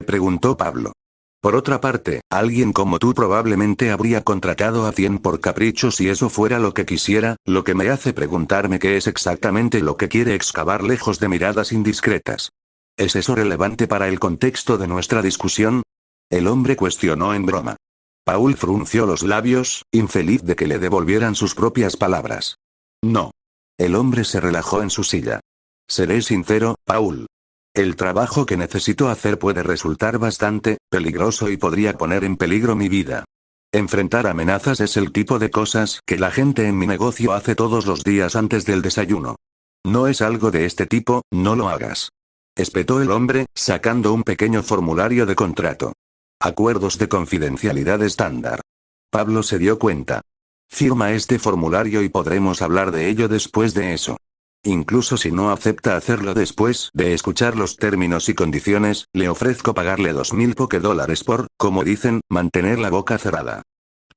Preguntó Pablo. Por otra parte, alguien como tú probablemente habría contratado a 100 por capricho si eso fuera lo que quisiera, lo que me hace preguntarme qué es exactamente lo que quiere excavar lejos de miradas indiscretas. ¿Es eso relevante para el contexto de nuestra discusión? El hombre cuestionó en broma. Paul frunció los labios, infeliz de que le devolvieran sus propias palabras. No. El hombre se relajó en su silla. Seré sincero, Paul. El trabajo que necesito hacer puede resultar bastante peligroso y podría poner en peligro mi vida. Enfrentar amenazas es el tipo de cosas que la gente en mi negocio hace todos los días antes del desayuno. No es algo de este tipo, no lo hagas. Espetó el hombre, sacando un pequeño formulario de contrato. Acuerdos de confidencialidad estándar. Pablo se dio cuenta. Firma este formulario y podremos hablar de ello después de eso. Incluso si no acepta hacerlo después de escuchar los términos y condiciones, le ofrezco pagarle 2000 $, por, como dicen, mantener la boca cerrada.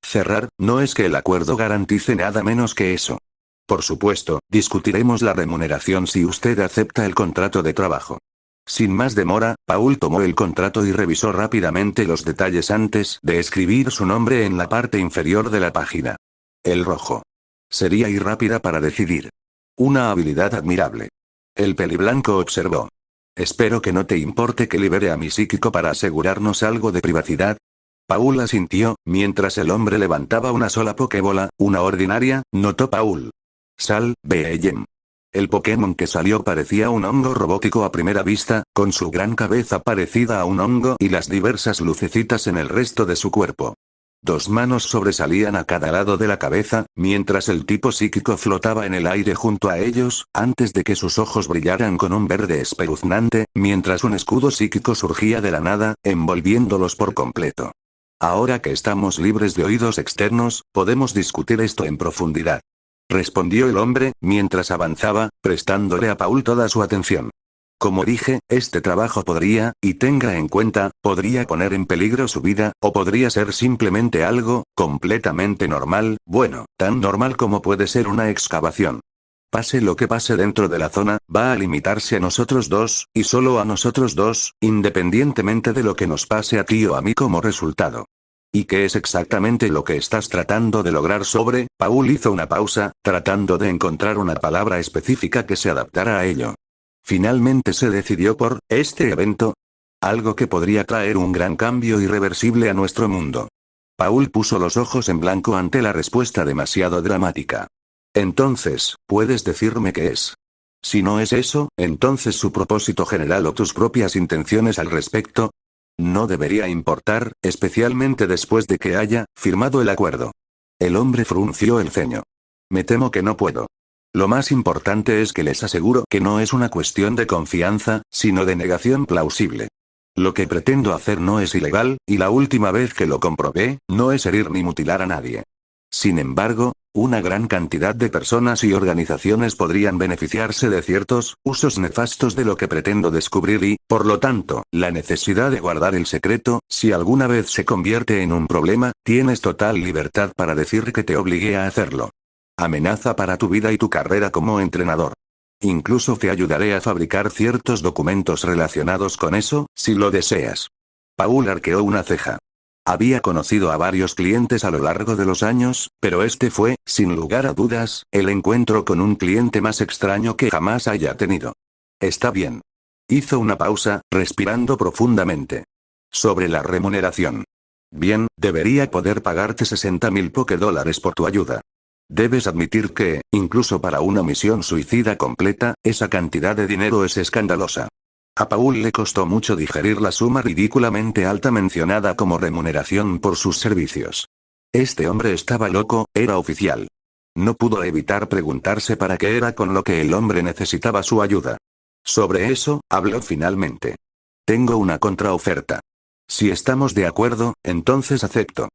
Cerrar, no es que el acuerdo garantice nada menos que eso. Por supuesto, discutiremos la remuneración si usted acepta el contrato de trabajo. Sin más demora, Paul tomó el contrato y revisó rápidamente los detalles antes de escribir su nombre en la parte inferior de la página. El rojo. Sería ir rápida para decidir. Una habilidad admirable. El peliblanco observó. Espero que no te importe que libere a mi psíquico para asegurarnos algo de privacidad. Paul asintió, mientras el hombre levantaba una sola Pokébola, una ordinaria, notó Paul. Sal, Beellem. El Pokémon que salió parecía un hongo robótico a primera vista, con su gran cabeza parecida a un hongo y las diversas lucecitas en el resto de su cuerpo. 2 manos sobresalían a cada lado de la cabeza, mientras el tipo psíquico flotaba en el aire junto a ellos, antes de que sus ojos brillaran con un verde espeluznante, mientras un escudo psíquico surgía de la nada, envolviéndolos por completo. Ahora que estamos libres de oídos externos, podemos discutir esto en profundidad. respondió el hombre, mientras avanzaba, prestándole a Paul toda su atención. Como dije, este trabajo podría, y tenga en cuenta, podría poner en peligro su vida, o podría ser simplemente algo, completamente normal, bueno, tan normal como puede ser una excavación. Pase lo que pase dentro de la zona, va a limitarse a nosotros dos, y solo a nosotros dos, independientemente de lo que nos pase a ti o a mí como resultado. ¿Y qué es exactamente lo que estás tratando de lograr sobre? Paul hizo una pausa, tratando de encontrar una palabra específica que se adaptara a ello. Finalmente se decidió por, este evento. Algo que podría traer un gran cambio irreversible a nuestro mundo. Paul puso los ojos en blanco ante la respuesta demasiado dramática. Entonces, ¿puedes decirme qué es? Si no es eso, entonces su propósito general o tus propias intenciones al respecto. No debería importar, especialmente después de que haya firmado el acuerdo. El hombre frunció el ceño. Me temo que no puedo. Lo más importante es que les aseguro que no es una cuestión de confianza, sino de negación plausible. Lo que pretendo hacer no es ilegal, y la última vez que lo comprobé, no es herir ni mutilar a nadie. Sin embargo, una gran cantidad de personas y organizaciones podrían beneficiarse de ciertos usos nefastos de lo que pretendo descubrir y, por lo tanto, la necesidad de guardar el secreto, si alguna vez se convierte en un problema, tienes total libertad para decir que te obligué a hacerlo. Amenaza para tu vida y tu carrera como entrenador. Incluso te ayudaré a fabricar ciertos documentos relacionados con eso, si lo deseas. Paul arqueó una ceja. Había conocido a varios clientes a lo largo de los años, pero este fue, sin lugar a dudas, el encuentro con un cliente más extraño que jamás haya tenido. Está bien. Hizo una pausa, respirando profundamente. Sobre la remuneración. Bien, debería poder pagarte 60.000 $, por tu ayuda. Debes admitir que, incluso para una misión suicida completa, esa cantidad de dinero es escandalosa. A Paul le costó mucho digerir la suma ridículamente alta mencionada como remuneración por sus servicios. Este hombre estaba loco, era oficial. No pudo evitar preguntarse para qué era con lo que el hombre necesitaba su ayuda. Sobre eso, habló finalmente. Tengo una contraoferta. Si estamos de acuerdo, entonces acepto.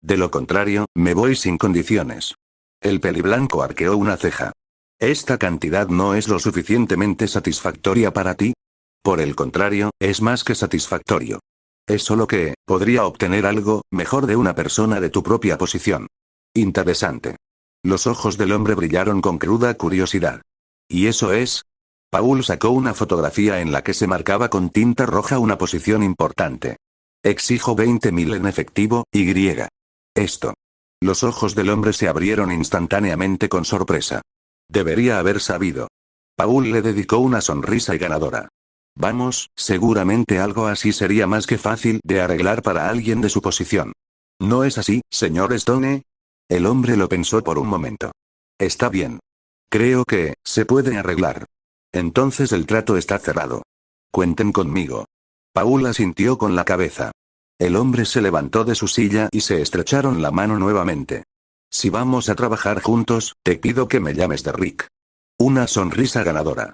De lo contrario, me voy sin condiciones. El peliblanco arqueó una ceja. ¿Esta cantidad no es lo suficientemente satisfactoria para ti? Por el contrario, es más que satisfactorio. Es solo que, podría obtener algo mejor de una persona de tu propia posición. Interesante. Los ojos del hombre brillaron con cruda curiosidad. ¿Y eso es? Paul sacó una fotografía en la que se marcaba con tinta roja una posición importante. Exijo 20.000 en efectivo, y. Esto. Los ojos del hombre se abrieron instantáneamente con sorpresa. Debería haber sabido. Paul le dedicó una sonrisa ganadora. Vamos, seguramente algo así sería más que fácil de arreglar para alguien de su posición. ¿No es así, señor Stone? El hombre lo pensó por un momento. Está bien. Creo que se puede arreglar. Entonces el trato está cerrado. Cuenten conmigo. Paul asintió con la cabeza. El hombre se levantó de su silla y se estrecharon la mano nuevamente. Si vamos a trabajar juntos, te pido que me llames Derrick. Una sonrisa ganadora.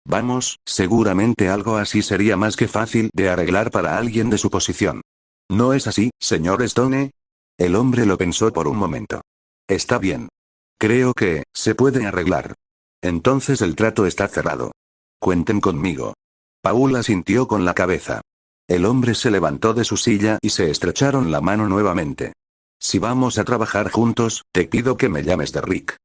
Vamos, seguramente algo así sería más que fácil de arreglar para alguien de su posición. ¿No es así, señor Stone? El hombre lo pensó por un momento. Está bien. Creo que se puede arreglar. Entonces el trato está cerrado. Cuenten conmigo. Paul asintió con la cabeza. El hombre se levantó de su silla y se estrecharon la mano nuevamente. Si vamos a trabajar juntos, te pido que me llames Derrick.